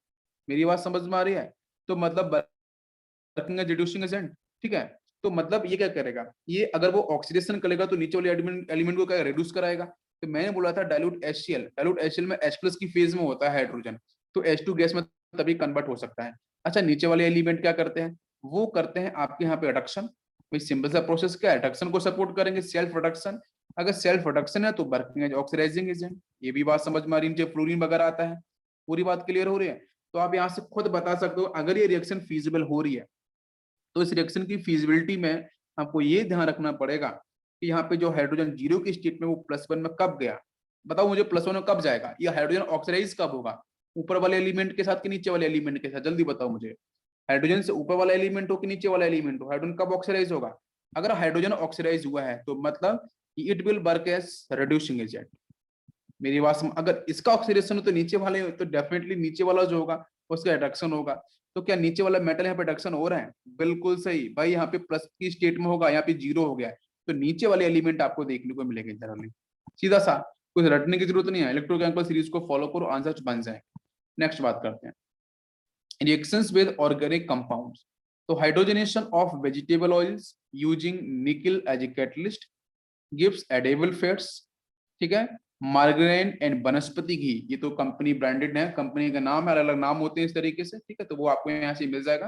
A: मेरी बात समझ में आ रही है? तो मतलब वर्किंग एज रिड्यूसिंग एजेंट, ठीक है। तो मतलब ये क्या करेगा, ये अगर वो ऑक्सीडेशन करेगा तो नीचे वाले एलिमेंट को क्या रिड्यूस कराएगा। तो मैंने बोला था डाइल्यूट HCl, डाइल्यूट HCl में H+ की फेज में होता है हाइड्रोजन, तो H2 गैस में तभी कन्वर्ट हो सकता है। अच्छा, नीचे वाले एलिमेंट क्या करते हैं? वो करते हैं आपके यहाँ पे रिडक्शन। भाई सिंपल सा प्रोसेस क्या है, रिडक्शन को सपोर्ट करेंगे, सेल्फ रिडक्शन। अगर सेल्फ रिडक्शन है तो वर्किंग एज ऑक्सीडाइजिंग एजेंट। ये भी बात समझ में आ रही है? फ्लोरीन वगैरह आता है, पूरी बात क्लियर हो रही है? तो आप यहाँ से खुद बता सकते हो अगर ये रिएक्शन फीजिबल हो रही है, तो इस रिएक्शन की फीजिबिलिटी में आपको ये ध्यान रखना पड़ेगा कि यहाँ पे जो हाइड्रोजन जीरो की स्टेट में वो +1 में कब गया। बताओ मुझे, +1 में कब जाएगा? ये हाइड्रोजन ऑक्सीडाइज कब होगा? ऊपर वाले एलिमेंट के साथ कि नीचे वाले एलिमेंट के साथ? जल्दी बताओ मुझे, हाइड्रोजन से ऊपर वाला एलिमेंट हो कि नीचे वाला एलिमेंट हो, हाइड्रोजन कब ऑक्सीडाइज होगा? अगर हाइड्रोजन ऑक्सीडाइज हुआ है तो मतलब it will work as reducing agent. मेरी बात समझ, अगर इसका ऑक्सीडेशन हो तो नीचे वाले, तो डेफिनेटली नीचे वाला जो होगा उसका रिडक्शन होगा। तो क्या नीचे वाला मेटल यहाँ पे रिडक्शन हो रहा है? बिल्कुल सही भाई, यहाँ पे प्लस की स्टेट में होगा, यहाँ पे जीरो हो गया है, तो नीचे वाले एलिमेंट आपको देखने को मिलेंगे जनरली। सीधा सा, कुछ रटने की जरूरत नहीं है, इलेक्ट्रोकेमिकल सीरीज को फॉलो करो, आंसर बन जाए। नेक्स्ट बात करते हैं, रिएक्शंस विद ऑर्गेनिक कंपाउंड्स। तो hydrogenation of vegetable oils using nickel as a catalyst gives edible fats, ठीक है। मार्गरेन एंड वनस्पति घी, ये तो कंपनी ब्रांडेड है, कंपनी का नाम है, अलग अलग नाम होते हैं इस तरीके से, ठीक है। तो वो आपको यहाँ से मिल जाएगा।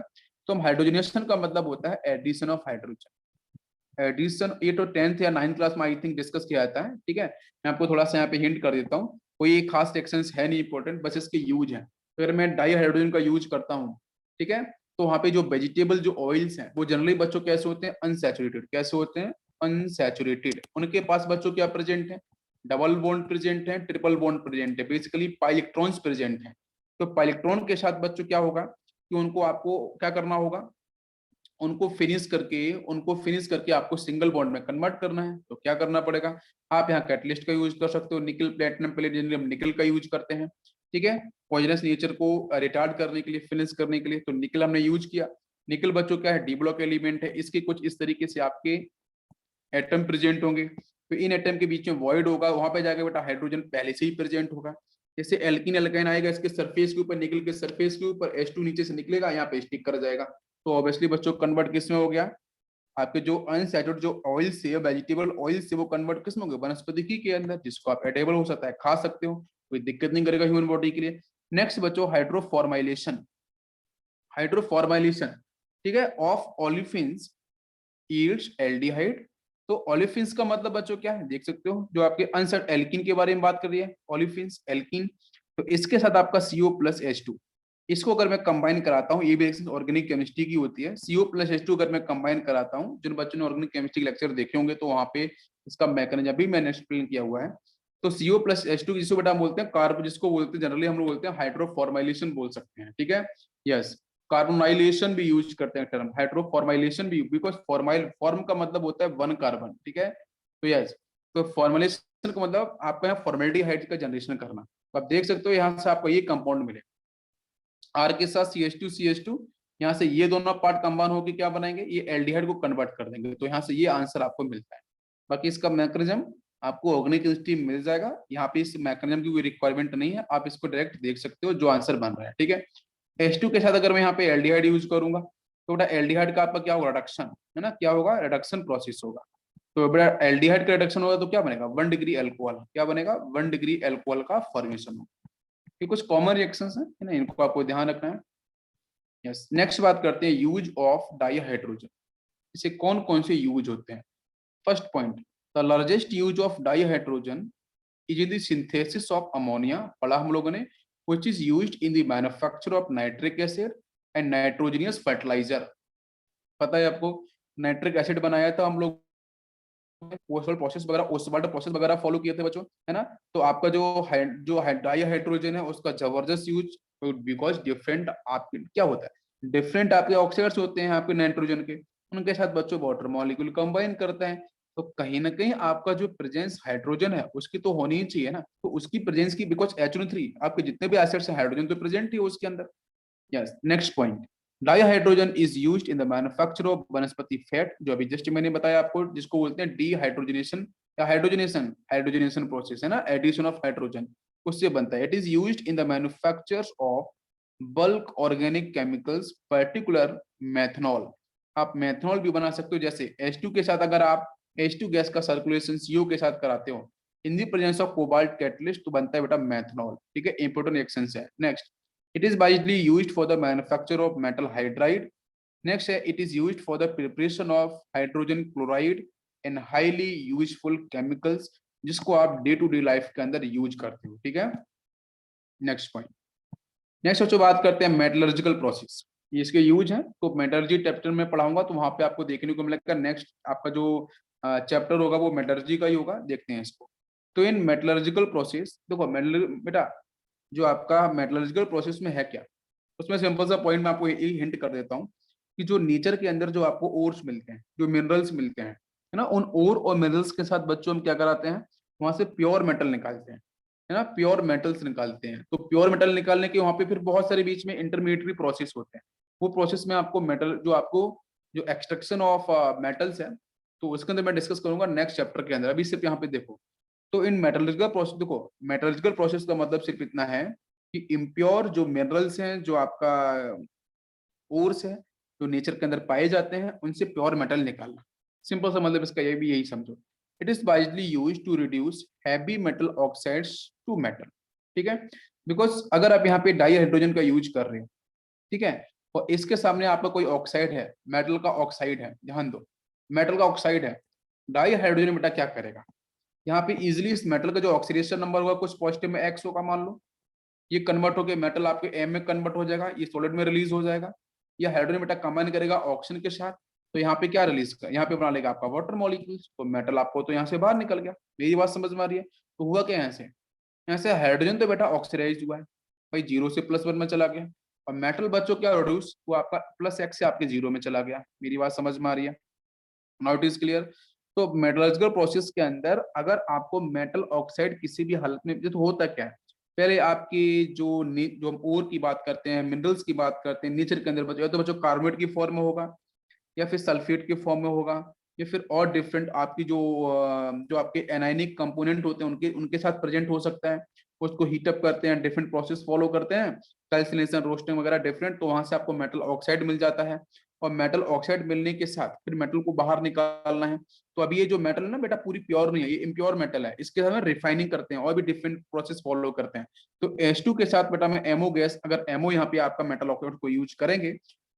A: तो हम हाइड्रोजनेशन का मतलब होता है एडिशन ऑफ हाइड्रोजन। एडिशन ये तो 10th या 9th क्लास में आई थिंक डिस्कस किया जाता है, ठीक है। मैं आपको थोड़ा सा यहाँ पे हिंट कर देता हूँ, कोई एक खास सेक्शन है नहीं इंपॉर्टेंट, बस इसके यूज है। तो अगर मैं डाई हाइड्रोजन का यूज करता हूँ, ठीक है, तो वहाँ पे जो वेजिटेबल जो ऑयल्स हैं वो जनरली बच्चों कैसे होते हैं? अनसैचुरेटेड। कैसे होते हैं? अनसैचुरेटेड। उनके पास बच्चों क्या प्रेजेंट है? डबल बॉन्ड प्रेजेंट है, ट्रिपल बॉन्ड प्रेजेंट है, बेसिकली पाइलेक्ट्रॉन्स प्रेजेंट है। तो पाइलेक्ट्रॉन के साथ बच्चों क्या होगा कि उनको आपको क्या करना होगा, उनको फिनिश करके आपको सिंगल बॉन्ड में कन्वर्ट करना है। तो क्या करना पड़ेगा? आप यहाँ कैटलिस्ट का यूज कर सकते हो, निकल प्लेटिनम पैलेडियम, हम निकल का यूज करते हैं, ठीक है। पॉइजनस नेचर को रिटार्ड करने के लिए, फिनिश करने के लिए, तो निकल हमने यूज किया। निकल बच्चों क्या है? डी ब्लॉक एलिमेंट है, इसके कुछ इस तरीके से आपके एटम प्रेजेंट होंगे। तो इन एटम के बीच में वॉइड होगा, वहां पे जाके बेटा हाइड्रोजन पहले से ही प्रेजेंट होगा। जैसे एल्किन एल्काइन आएगा, इसके सरफेस के ऊपर, निकल के सरफेस के ऊपर H2 नीचे से निकलेगा, यहाँ पे स्टिक कर जाएगा। तो ऑब्वियसली बच्चों कन्वर्ट किस में हो गया? आपके जो अनसैचुरेटेड जो ऑयल से, वेजिटेबल ऑयल से, वो कन्वर्ट किस में हो गया? वनस्पति घी के अंदर, जिसको आप एडेबल हो सकता है, खा सकते हो, कोई दिक्कत नहीं करेगा ह्यूमन बॉडी के लिए। नेक्स्ट बच्चों, हाइड्रोफॉर्माइलेशन। हाइड्रोफॉर्माइलेशन, ठीक है, ऑफ ओलिफिन्स यील्ड्स एल्डिहाइड। तो ओलिफिन्स का मतलब बच्चों क्या है? देख सकते हो, जो आपके अनसेट एल्किन के बारे में बात कर रही है, ओलिफिन्स एल्किन। तो इसके साथ आपका CO+H2, इसको अगर मैं कंबाइन कराता हूँ, ये भी रिएक्शन ऑर्गेनिक केमिस्ट्री की होती है। CO+H2 अगर मैं कंबाइन कराता हूँ, जिन बच्चों ने ऑर्गेनिक केमिस्ट्री लेक्चर देखे होंगे तो वहां पे इसका मैकेनिज्म भी मैंने एक्सप्लेन किया हुआ है। तो CO+H2 जिसको बेटा बोलते हैं कार्ब, जिसको बोलते हैं जनरली हम लोग बोलते हैं हाइड्रोफॉर्माइलेशन बोल सकते हैं, ठीक है। यस, कार्बोनाइलेशन भी यूज करते हैं टर्म, हाइड्रोफॉर्माइलेशन भी, बिकॉज फॉर्माइल फॉर्म का मतलब होता है 1 कार्बन, ठीक है। तो यस, तो फॉर्मुलेशन का मतलब आपका यहाँ फॉर्मेल्डिहाइड का जनरेशन करना। तो आप देख सकते हो यहाँ से आपको ये कंपाउंड मिले, आर के साथ CH2 CH2, यहाँ से ये दोनों पार्ट कंबाइन होकर क्या बनाएंगे, ये एल्डिहाइड को कन्वर्ट कर देंगे। तो यहाँ से ये आंसर आपको मिलता है। बाकी इसका मैकेनिज्म आपको ऑर्गेनिक केमिस्ट्री मिल जाएगा, यहाँ पे इस मैकेनिज्म की कोई रिक्वायरमेंट नहीं है, आप इसको डायरेक्ट देख सकते हो जो आंसर बन रहा है। ठीक है, H2 के साथ अगर मैं यहाँ पे एल्डिहाइड यूज करूंगा तो बेटा एल्डिहाइड का आपका क्या होगा, रिडक्शन है ना, क्या होगा, रिडक्शन प्रोसेस होगा। तो बेटा एल्डिहाइड का रिडक्शन होगा तो क्या बनेगा, 1 डिग्री अल्कोहल, क्या बनेगा, 1 डिग्री अल्कोहल का फॉर्मेशन होगा। ये कुछ कॉमन रिएक्शंस है ना, इनको आपको ध्यान रखना है। यस, नेक्स्ट बात करते हैं यूज ऑफ डाइहाइड्रोजन। इसे कौन कौन से यूज होते हैं। First point, the largest use of dihydrogen is in the synthesis of ammonia, पढ़ा हम लोगों ने, which is used in the manufacture of nitric acid and nitrogenous fertilizer. पता है आपको, नाइट्रिक एसिड बनाया था हम लोग, प्रोसेस वगैरह, ओसवाल्ट प्रोसेस वगैरह फॉलो किए थे बच्चों, है ना। तो आपका जो डाइहाइड्रोजन है उसका जबरदस्त यूज, बिकॉज डिफरेंट आपके क्या होता है, डिफरेंट आपके ऑक्साइड्स होते हैं आपके नाइट्रोजन के, उनके साथ बच्चों वाटर मॉलिक्यूल कंबाइन करते हैं। तो कहीं ना कहीं आपका जो प्रेजेंस हाइड्रोजन है उसकी तो होनी ही चाहिए ना, तो उसकी प्रेजेंस की, बिकॉज HNO3 आपके जितने भी एसिड्स हैं हाइड्रोजन तो प्रेजेंट ही है उसके अंदर। Yes, next point, dihydrogen is used in the manufacture of वनस्पति फैट, जो अभी जस्ट मैंने बताया आपको, जिसको बोलते हैं डीहाइड्रोजनेशन या हाइड्रोजनेशन प्रोसेस है ना, एडिशन ऑफ हाइड्रोजन, उससे बनता है। It is used in the manufacture of bulk organic chemicals, particular methanol. आप मेथनॉल भी बना सकते हो, जैसे H2 के साथ अगर आप H2 गैस का सर्कुलेशन CO के साथ कराते हो इन the presence of cobalt catalyst, तो बनता है बेटा मेथनॉल। ठीक है, इंपॉर्टेंट रिएक्शन है। Next, it is widely used for the manufacture of metal hydride. Next है, it is used for the preparation of hydrogen chloride and highly useful chemicals, जिसको आप डे टू डे लाइफ के अंदर use करते हो। ठीक है, नेक्स्ट पॉइंट, नेक्स्ट बच्चों बात करते हैं मेटलर्जिकल प्रोसेस, ये इसके यूज है। तो मेटलर्जी चैप्टर में पढ़ाऊंगा तो वहां पे आपको देखने को मिलेगा। नेक्स्ट आपका जो चैप्टर होगा वो मेटलर्जी का ही होगा, देखते हैं इसको। तो इन मेटलर्जिकल प्रोसेस देखो, बेटा जो आपका मेटलर्जिकल प्रोसेस में है क्या, उसमें सिंपल सा पॉइंट मैं आपको यही हिंट कर देता हूँ कि जो नेचर के अंदर जो आपको ओर्स मिलते हैं, जो मिनरल्स मिलते हैं, है ना, उन ओर और मिनरल्स के साथ बच्चों हम क्या कराते हैं, वहां से प्योर मेटल निकालते हैं, है ना, प्योर मेटल्स निकालते हैं। तो प्योर मेटल निकालने के वहां पे फिर बहुत सारे बीच में इंटरमीडिएटरी प्रोसेस होते हैं। वो प्रोसेस में आपको मेटल जो आपको जो एक्सट्रैक्शन ऑफ मेटल्स है, तो उसके अंदर मैं डिस्कस करूंगा नेक्स्ट चैप्टर के अंदर। अभी सिर्फ यहाँ पे देखो, तो इन मेटलर्जिकल प्रोसेस, देखो मेटलर्जिकल प्रोसेस का मतलब सिर्फ इतना है कि इम्प्योर जो मिनरल्स हैं, जो आपका ओर्स है, जो नेचर के अंदर पाए जाते हैं, उनसे प्योर मेटल निकालना। सिंपल सा मतलब इसका ये भी यही समझो। It is widely use to reduce heavy metal oxides to metal. ठीक है, बिकॉज अगर आप यहाँ पे डाई हाइड्रोजन का यूज कर रहे हो, ठीक है, और इसके सामने आपका कोई ऑक्साइड है, मेटल का ऑक्साइड है, ध्यान दो, मेटल का ऑक्साइड है, डाई हाइड्रोजन बेटा क्या करेगा, यहाँ पे इजिली इस मेटल का जो ऑक्सीडेशन नंबर होगा कुछ पॉजिटिव में X होगा मान लो, ये कन्वर्ट होकर मेटल आपके M में कन्वर्ट हो जाएगा, ये सॉलिड में रिलीज हो जाएगा। ये हाइड्रोजन बेटा कंबाइन करेगा ऑक्सीजन के साथ, तो यहाँ पे क्या रिलीज कर, यहाँ पे बना लेगा आपका वाटर मॉलिक्यूल्स, तो मेटल आपको तो यहाँ से बाहर निकल गया। मेरी बात समझ में आ रही है। तो हुआ क्या यहाँ से हाइड्रोजन तो बेटा ऑक्सीडाइज हुआ है भाई, 0 से +1 में चला गया, और मेटल बच्चों क्या रिड्यूस, वो आपका +X से आपके 0 में चला गया। मेरी बात समझ में आ रही है, नाउ इट इज क्लियर। तो मेटलर्जिकल प्रोसेस के अंदर अगर आपको मेटल ऑक्साइड किसी भी हालत में, तो होता क्या है, पहले आपकी जो हम ओर की बात करते हैं, मिनरल्स की बात करते हैं, नेचर के अंदर बच्चों, तो बच्चों कार्बोनेट की फॉर्म में होगा, या फिर सल्फेट के फॉर्म में होगा, या फिर और डिफरेंट आपकी जो आपके एनाइनिक कंपोनेंट होते हैं उनके उनके साथ प्रेजेंट हो सकता है। उसको हीटअप करते हैं, डिफरेंट प्रोसेस फॉलो करते हैं, कैल्सिनेशन, रोस्टिंग वगैरह डिफरेंट, तो वहां से आपको मेटल ऑक्साइड मिल जाता है। और मेटल ऑक्साइड मिलने के साथ फिर मेटल को बाहर निकालना है। तो अभी ये जो मेटल है ना बेटा पूरी प्योर नहीं है, ये इम्प्योर मेटल है, इसके साथ में रिफाइनिंग करते हैं और भी डिफरेंट प्रोसेस फॉलो करते हैं। तो H2 के साथ बेटा में एमओ गैस, अगर एमओ यहाँ पे आपका मेटल ऑक्साइड को यूज करेंगे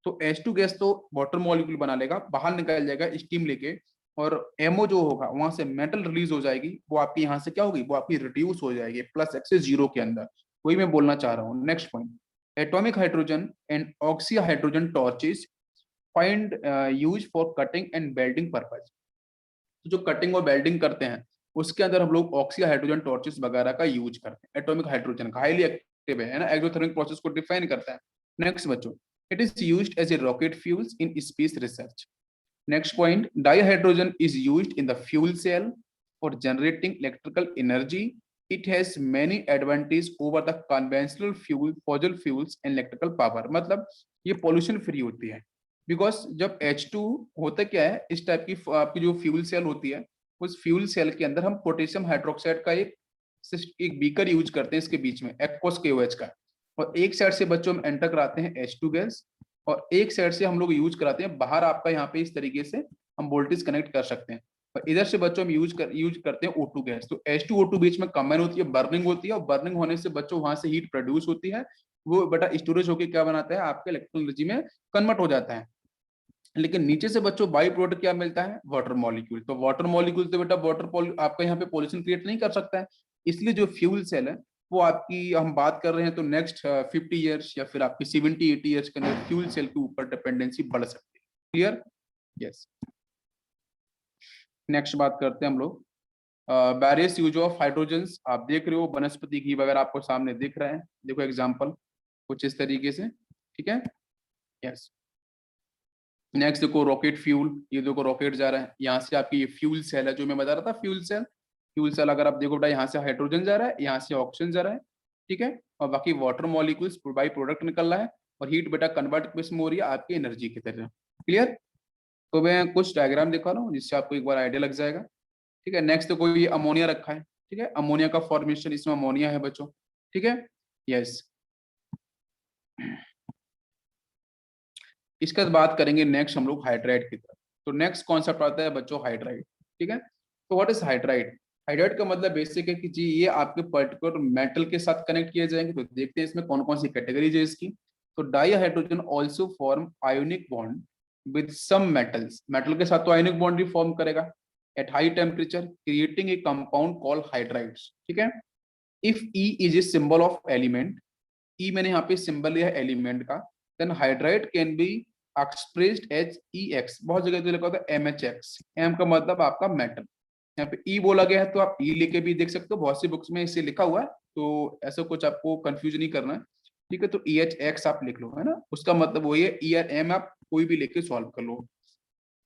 A: तो H2 गैस तो वाटर मॉलिक्यूल बना लेगा, बाहर निकल जाएगा स्टीम लेके, और एमओ जो होगा वहां से मेटल रिलीज हो जाएगी, वो आपकी यहाँ से क्या होगी, वो आपकी रिड्यूस हो जाएगी +X से 0 के अंदर। वही मैं बोलना चाह रहा हूँ। Next point, atomic hydrogen and oxy hydrogen torches find use for cutting and welding purpose. तो जो कटिंग और वेल्डिंग करते हैं उसके अंदर हम लोग ऑक्सी हाइड्रोजन टॉर्चेस वगैरह का यूज करते हैं। एटॉमिक हाइड्रोजन का हाईली एक्टिव है ना, एक्सोथर्मिक प्रोसेस को डिफाइन करता है। नेक्स्ट बच्चों, it is used as a rocket fuels in space research. Next point, dihydrogen is used in the fuel cell for generating electrical energy it has many advantage over the conventional fuel fossil fuels and electrical power, मतलब ये pollution free होती है। Because जब H2 होता क्या है, इस type की आपकी जो फ्यूल सेल होती है, उस फ्यूल सेल के अंदर हम पोटेशियम हाइड्रोक्साइड का एक बीकर यूज करते हैं इसके बीच में एक्वस KOH का, और एक साइड से बच्चों हम एंटर कराते हैं H2 गैस, और एक साइड से हम लोग यूज कराते हैं बाहर आपका यहाँ पे इस तरीके से हम वोल्टेज कनेक्ट कर सकते हैं, और इधर से बच्चों हम यूज करते हैं O2 गैस। तो H2O2 बीच में कंबाइन होती है, बर्निंग होती है, और बर्निंग होने से बच्चों वहां से हीट प्रोड्यूस होती है, वो बेटा स्टोरेज होकर क्या बनाता है आपके इलेक्ट्रिकल एनर्जी में कन्वर्ट हो जाता है। लेकिन नीचे से बच्चों बाई प्रोडक्ट क्या मिलता है, वाटर मॉलिक्यूल। तो वाटर मॉलिक्यूल तो बेटा आपका यहाँ पे पॉल्यूशन क्रिएट नहीं कर सकता है, इसलिए जो फ्यूल सेल है वो आपकी हम बात कर रहे हैं तो नेक्स्ट 50 ईयर्स या फिर आपकी 70-80 ईयर्स के अंदर फ्यूल सेल के ऊपर डिपेंडेंसी बढ़ सकती है। क्लियर? यस। नेक्स्ट बात करते हैं हम लोग वेरियस यूज ऑफ हाइड्रोजन्स। आप देख रहे हो वनस्पति घी वगैरह आपको सामने दिख रहा है, देखो एग्जाम्पल कुछ इस तरीके से, ठीक है। यस। नेक्स्ट देखो रॉकेट फ्यूल, ये देखो रॉकेट जा रहा है, यहाँ से आपकी ये फ्यूल सेल है जो मैं बता रहा था, फ्यूल सेल अगर आप देखो बेटा यहाँ से हाइड्रोजन जा रहा है, यहाँ से ऑक्सीजन जा रहा है, ठीक है, और बाकी वाटर मॉलिक्यूल्स बाई प्रोडक्ट निकल रहा है, और हीट बेटा कन्वर्ट किस में हो रही है आपकी एनर्जी की तरह। क्लियर? तो मैं कुछ डायग्राम दिखा रहा हूँ जिससे आपको एक बार आइडिया लग जाएगा, ठीक है। नेक्स्ट देखो ये अमोनिया रखा है, ठीक है, अमोनिया का फॉर्मेशन, इसमें अमोनिया है बच्चों, ठीक है। यस। इसके बाद बात करेंगे नेक्स्ट हम लोग हाइड्राइड की तरफ। तो नेक्स्ट कॉन्सेप्ट आता है बच्चों हाइड्राइड, ठीक है। तो व्हाट इज हाइड्राइड? हाइड्राइड का मतलब बेसिक है कि जी ये आपके पर्टिकुलर मेटल के साथ कनेक्ट किए जाएंगे। तो देखते हैं इसमें कौन कौन सी कैटेगरीज है इसकी। तो dihydrogen also form ionic bond with some metals, metal के साथ तो आयोनिक बॉन्ड भी फॉर्म करेगा at high temperature creating a compound called hydrides, ठीक है। If E is a symbol of element, E मैंने यहाँ पे सिंबल लिया है एलिमेंट का, then hydride can be expressed as EX, बहुत जगह तो लिखा होता है MHX, एम का मतलब आपका मेटल, यहाँ पे ई बोला गया है तो आप ई लेके भी देख सकते हो, बहुत सी बुक्स में इसे लिखा हुआ है, तो ऐसा कुछ आपको कंफ्यूज नहीं करना है, ठीक है। तो EHX आप लिख लो, है ना, उसका मतलब वही है, ई और एम आप कोई भी लेके सॉल्व कर लो।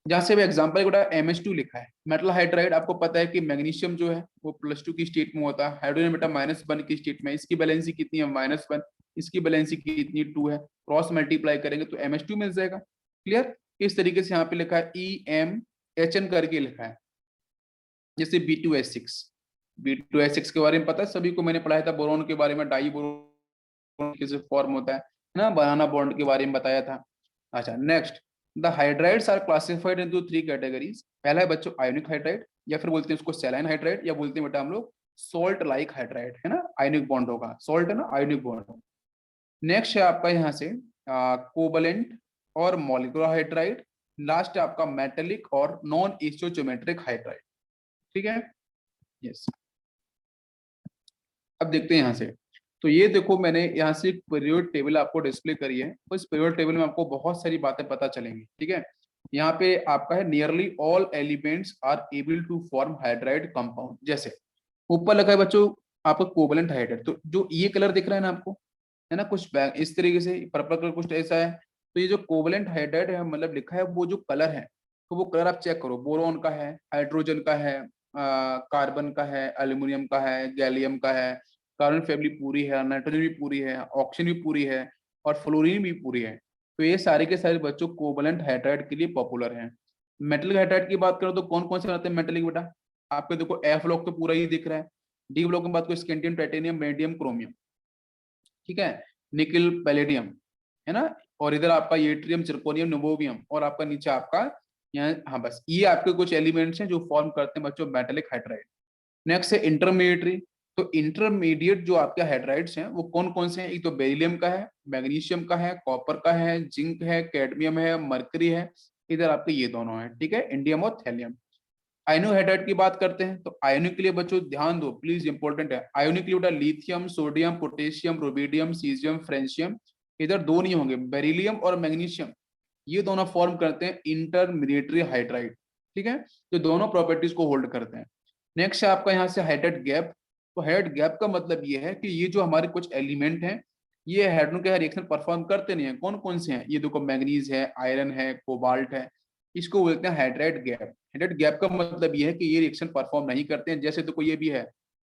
A: जहां से एग्जाम्पल MH2 लिखा है, मेटल हाइड्राइड, आपको पता है कि मैग्नीशियम जो है वो +2 की स्टेट में होता है, हाइड्रोजन बेटा -1 की स्टेट में, इसकी बैलेंसी कितनी है -1, इसकी बैलेंसी कितनी 2 है, क्रॉस मल्टीप्लाई करेंगे तो MH2 मिल जाएगा। क्लियर? इस तरीके से यहाँ पे लिखा है EMHN करके लिखा है। जैसे B2H6 के बारे में पता है सभी को, मैंने पढ़ाया था बोरोन के बारे में, डाई बोरोन कैसे फॉर्म होता है ना, बनाना बॉन्ड के बारे में बताया था। अच्छा next, the hydrides are classified into 3 categories. पहला है बच्चों आयोनिक हाइड्राइड, या फिर बोलते हैं उसको सैलाइन हाइड्राइड, या बोलते हैं बेटा हम लोग सॉल्ट लाइक हाइड्राइड, है ना, आयोनिक बॉन्ड होगा, सॉल्ट है ना, आयोनिक बॉन्ड। नेक्स्ट है आपका यहाँ से कोवलेंट और मॉलिक्यूलर हाइड्राइड। लास्ट है आपका मेटेलिक और नॉन स्टोइचोमेट्रिक हाइड्राइड, ठीक है। यस। अब देखते हैं यहाँ से, तो ये देखो मैंने यहाँ से एक पीरियड टेबल आपको डिस्प्ले करी है, तो इस पीरियड टेबल में आपको बहुत सारी बातें पता चलेंगी, ठीक है। यहाँ पे आपका है nearly all elements are able to form hydride compound. जैसे ऊपर लगा है बच्चों आपका कोवलेंट हाइड्राइड, तो जो ये कलर दिख रहा है ना आपको, है ना, कुछ इस तरीके से पर्पल कलर कुछ ऐसा है, तो ये जो कोवलेंट हाइड्राइड है मतलब लिखा है वो जो कलर है, तो वो कलर आप चेक करो, बोरोन का है, हाइड्रोजन का है, कार्बन का है, एल्यूमिनियम का है, गैलियम का है, कार्बन फैमिली पूरी है, नाइट्रोजन भी पूरी है, ऑक्सीजन भी पूरी है, और फ्लोरीन भी पूरी है। तो ये सारे के सारे बच्चों कोवलेंट हाइड्राइड के लिए पॉपुलर हैं। मेटलिक हाइड्राइड की बात करो तो कौन कौन से बनाते हैं मेटलिक बेटा, आपको देखो एफ ब्लॉक तो पूरा ही दिख रहा है, डी ब्लॉक में बात करो स्कैंडियम, टाइटेनियम, वेनेडियम, क्रोमियम, ठीक है, निकल, पैलेडियम, है ना, और इधर आपका येट्रियम, जिरकोनियम, नियोबियम, और आपका नीचे आपका यहाँ, हाँ बस ये आपके कुछ एलिमेंट्स हैं जो फॉर्म करते हैं बच्चों मेटेलिक हाइड्राइड। नेक्स्ट है इंटरमीडिएटरी। तो इंटरमीडिएट जो आपके हाइड्राइड्स हैं वो कौन कौन से हैं, एक तो बेरिलियम का है, मैग्नीशियम का है, कॉपर का है, जिंक है, कैडमियम है, मरकरी है, इधर आपके ये दोनों है, ठीक है, इंडियम और थैलियम। आयनिक हाइड्राइड की बात करते हैं, तो आयनिक के लिए बच्चों ध्यान दो प्लीज, इंपॉर्टेंट है, आयनिक के लिए बेटा lithium, sodium, potassium, rubidium, caesium, francium, इधर दो नहीं होंगे, बेरिलियम और मैग्नीशियम, ये दोनों फॉर्म करते हैं इंटरमीडिएटरी हाइड्राइड, ठीक है, जो दोनों प्रॉपर्टीज को होल्ड करते हैं। नेक्स्ट है आपका यहाँ से हाइड्राइड गैप। तो हाइड्राइड गैप का मतलब ये है कि ये जो हमारे कुछ एलिमेंट हैं ये हाइड्रोजन के रिएक्शन परफॉर्म करते नहीं है, कौन कौन से हैं, ये देखो मैग्नीज है, आयरन है, कोबाल्ट है, इसको बोलते हैं हाइड्राइड गैप। हाइड्राइड गैप का मतलब ये है कि ये रिएक्शन परफॉर्म नहीं करते हैं, जैसे देखो ये भी है,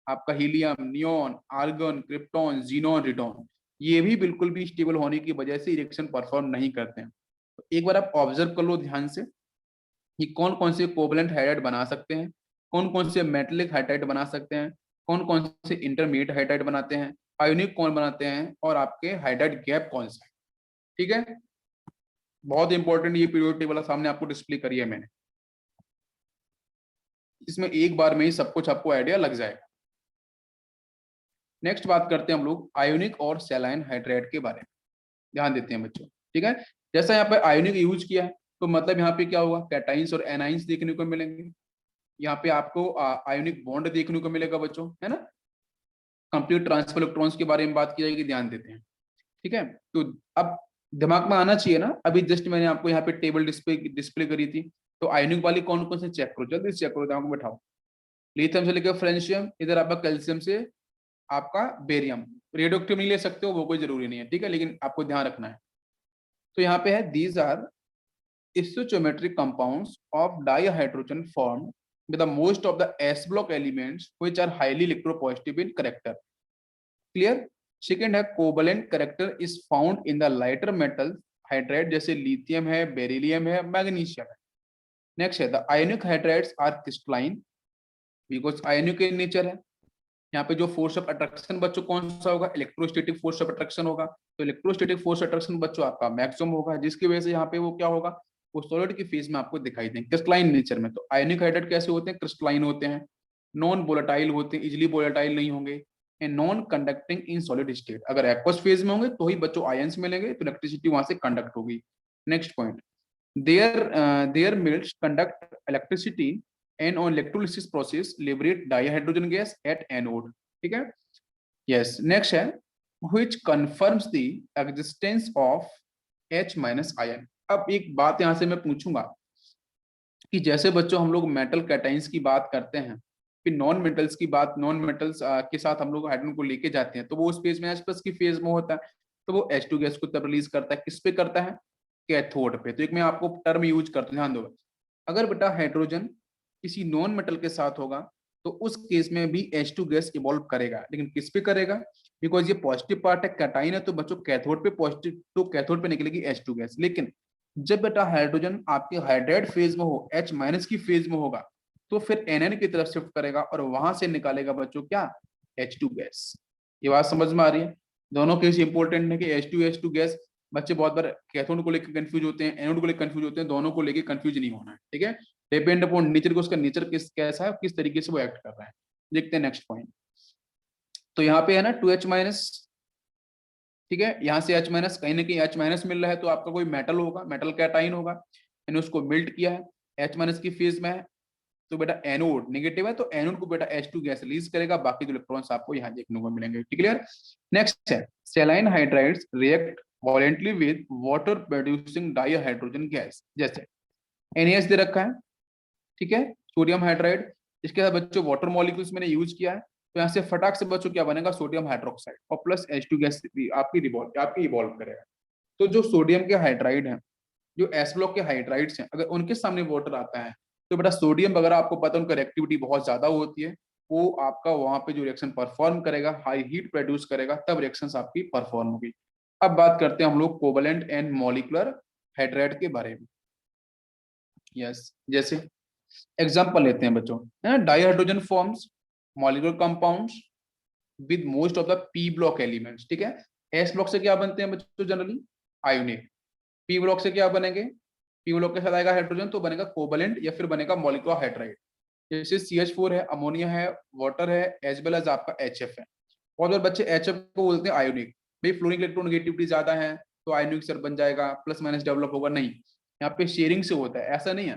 A: आपका helium, neon, argon, krypton, xenon, radon, ये भी बिल्कुल भी स्टेबल होने की वजह से रिएक्शन परफॉर्म नहीं करते हैं। तो एक बार आप ऑब्जर्व कर लो ध्यान से कि कौन कौन से कोवलेंट हाइड्राइड बना सकते हैं, कौन कौन से मेटेलिक हाइड्राइड बना सकते हैं, कौन कौन से इंटरमीडिएट हाइड्राइड बनाते हैं, आयोनिक कौन बनाते हैं, और आपके हाइड्राइड गैप कौन सा है। ठीक है, बहुत इंपॉर्टेंट ये पीरियोडिक टेबल सामने आपको डिस्प्ले करी है मैंने, इसमें एक बार में ही सब कुछ आपको आइडिया लग जाएगा। नेक्स्ट बात करते हैं हम लोग आयोनिक और सैलाइन हाइड्राइड के बारे में, ध्यान देते हैं बच्चों। ठीक है, जैसा यहाँ पे आयोनिक यूज किया है तो मतलब यहाँ पे क्या होगा, कैटाइंस और एनाइंस देखने को मिलेंगे। यहाँ पे आपको आयोनिक बॉन्ड देखने को मिलेगा बच्चों, है ना। कंप्लीट ट्रांसफर इलेक्ट्रॉन्स के बारे में बात की जाएगी, ध्यान देते हैं। ठीक है, तो अब दिमाग में आना चाहिए ना, अभी जस्ट मैंने आपको यहाँ पे टेबल डिस्प्ले करी थी, तो आयोनिक वाली कौन कौन से चेक करो, जल्दी चेक करो, दिमाग में बैठाओ। लिथियम से लेकर फ्रेंशियम, इधर आपका कैल्शियम से आपका बेरियम, रेडियोएक्टिव नहीं ले सकते हो, वो कोई जरूरी नहीं है, ठीक है, लेकिन आपको ध्यान रखना है। तो यहाँ पे है these are stoichiometric compounds of dihydrogen formed with the most of the s block elements which are highly electropositive in character. Clear? Second है covalent character is found in the lighter metal hydride जैसे lithium है, beryllium है, magnesium है। Next है the ionic hydrides are crystalline because ionic in nature है। यहाँ पे जो फोर्स ऑफ अट्रैक्शन बच्चों कौन सा होगा, इलेक्ट्रोस्टैटिक फोर्स ऑफ अट्रैक्शन होगा। तो इलेक्ट्रोस्टैटिक फोर्स अट्रैक्शन बच्चों आपका मैक्सिमम होगा, जिसकी वजह से यहाँ पे वो क्या होगा, वो सॉलिड की फेज में आपको दिखाई देंगे क्रिस्टलाइन नेचर में। तो आयोनिक हाइड्राइड कैसे होते हैं, क्रिस्टलाइन होते हैं, नॉन वोलेटाइल होते हैं, इजिली वोलेटाइल नहीं होंगे, and non conducting in solid state. अगर एक्वस फेज में होंगे तो ही बच्चों आयंस मिलेंगे, तो इलेक्ट्रिसिटी वहां से कंडक्ट होगी। Next point, their melts conduct electricity and on electrolysis process liberate dihydrogen gas at anode। ठीक है, yes। next है which confirms the existence of H minus ion. अब एक बात यहां से मैं पूछूंगा कि जैसे बच्चों हम लोग मेटल कैटाइंस की बात करते हैं, फिर नॉन मेटल्स की बात, नॉन मेटल्स के साथ हम लोग हाइड्रोजन को लेके जाते हैं, तो वो उस फेज में H+ की फेज में होता है, तो वो H2 गैस को तब रिलीज करता है, किस पे करता है, कैथोड पे। तो एक मैं आपको टर्म यूज करता हूं, ध्यान दो। अगर बेटा हाइड्रोजन किसी नॉन मेटल के साथ होगा तो उस केस में भी H2 गैस इवॉल्व करेगा, लेकिन किस पे करेगा, बिकॉज ये पॉजिटिव पार्ट है, कैटाइन है, तो बच्चों कैथोड पे पॉजिटिव, तो कैथोड पे निकलेगी H2 गैस। लेकिन जब बेटा हाइड्रोजन आपके हाइड्राइड फेज में हो, H- की फेज में होगा, तो फिर Nn की तरफ शिफ्ट करेगा और वहां से निकालेगा बच्चों क्या, H2 गैस। ये बात समझ में आ रही है। दोनों केस इंपॉर्टेंट है कि H2 गैस, बच्चे बहुत बार कैथोड को लेकर कंफ्यूज होते हैं, एनोड को लेकर कंफ्यूज होते हैं, दोनों को लेकर कंफ्यूज नहीं होना है, ठीक है। डिपेंड अपॉन नेचर को, उसका नेचर किस कैसा है, किस तरीके से वो एक्ट कर रहा है। देखते हैं नेक्स्ट पॉइंट। तो यहाँ पे है ना 2H-, ठीक है, यहाँ से H-, कहीं ना कहीं H- मिल रहा है, तो आपका कोई मेटल होगा, मेटल कैटाइन होगा, मैंने उसको मेल्ट किया है, H- की फेज में है, तो बेटा एनोड नेगेटिव है, तो एनोड को बेटा H2 गैस रिलीज करेगा, बाकी जो इलेक्ट्रॉन्स आपको यहाँ देखने को मिलेंगे। क्लियर? नेक्स्ट है saline hydrides react voluntarily with water producing dihydrogen gas, जैसे NaS दे रखा है, ठीक है, सोडियम हाइड्राइड, इसके साथ बच्चों वाटर मॉलिक्यूल्स मैंने यूज किया है, तो यहाँ से फटाक से बच्चों क्या बनेगा, सोडियम हाइड्रोक्साइड और प्लस H2 गैस आपकी इवॉल्व करेगा। तो जो सोडियम के हाइड्राइड है, जो एस ब्लॉक के हाइड्राइड्स हैं, अगर उनके सामने वाटर आता है तो बेटा सोडियम वगैरह आपको पता है उनका रिएक्टिविटी बहुत ज्यादा होती है, वो आपका वहां पे जो रिएक्शन परफॉर्म करेगा, हाई हीट प्रोड्यूस करेगा, तब रिएक्शंस आपकी परफॉर्म होगी। अब बात करते हैं हम लोग कोवलेंट एंड मॉलिक्यूलर हाइड्राइड के बारे में। यस, जैसे एग्जांपल लेते हैं बच्चों, है ना, dihydrogen forms molecular compounds with most of the P block elements, ठीक है। एस ब्लॉक से क्या बनते हैं बच्चों, जनरली आयोनिक। पी ब्लॉक से क्या बनेंगे, पी ब्लॉक के साथ आएगा हाइड्रोजन तो बनेगा कोवलेंट या फिर बनेगा मॉलिक्यूलर हाइड्राइड। जैसे CH4 है, अमोनिया है, वाटर है, एज वेल एज आपका HF है। और जो बच्चे HF को बोलते हैं आयोनिक, भाई फ्लोरीन इलेक्ट्रोनेगेटिविटी ज्यादा है तो आयोनिक सर बन जाएगा, प्लस माइनस डेवलप होगा, नहीं, यहाँ पे शेयरिंग से होता है, ऐसा नहीं है।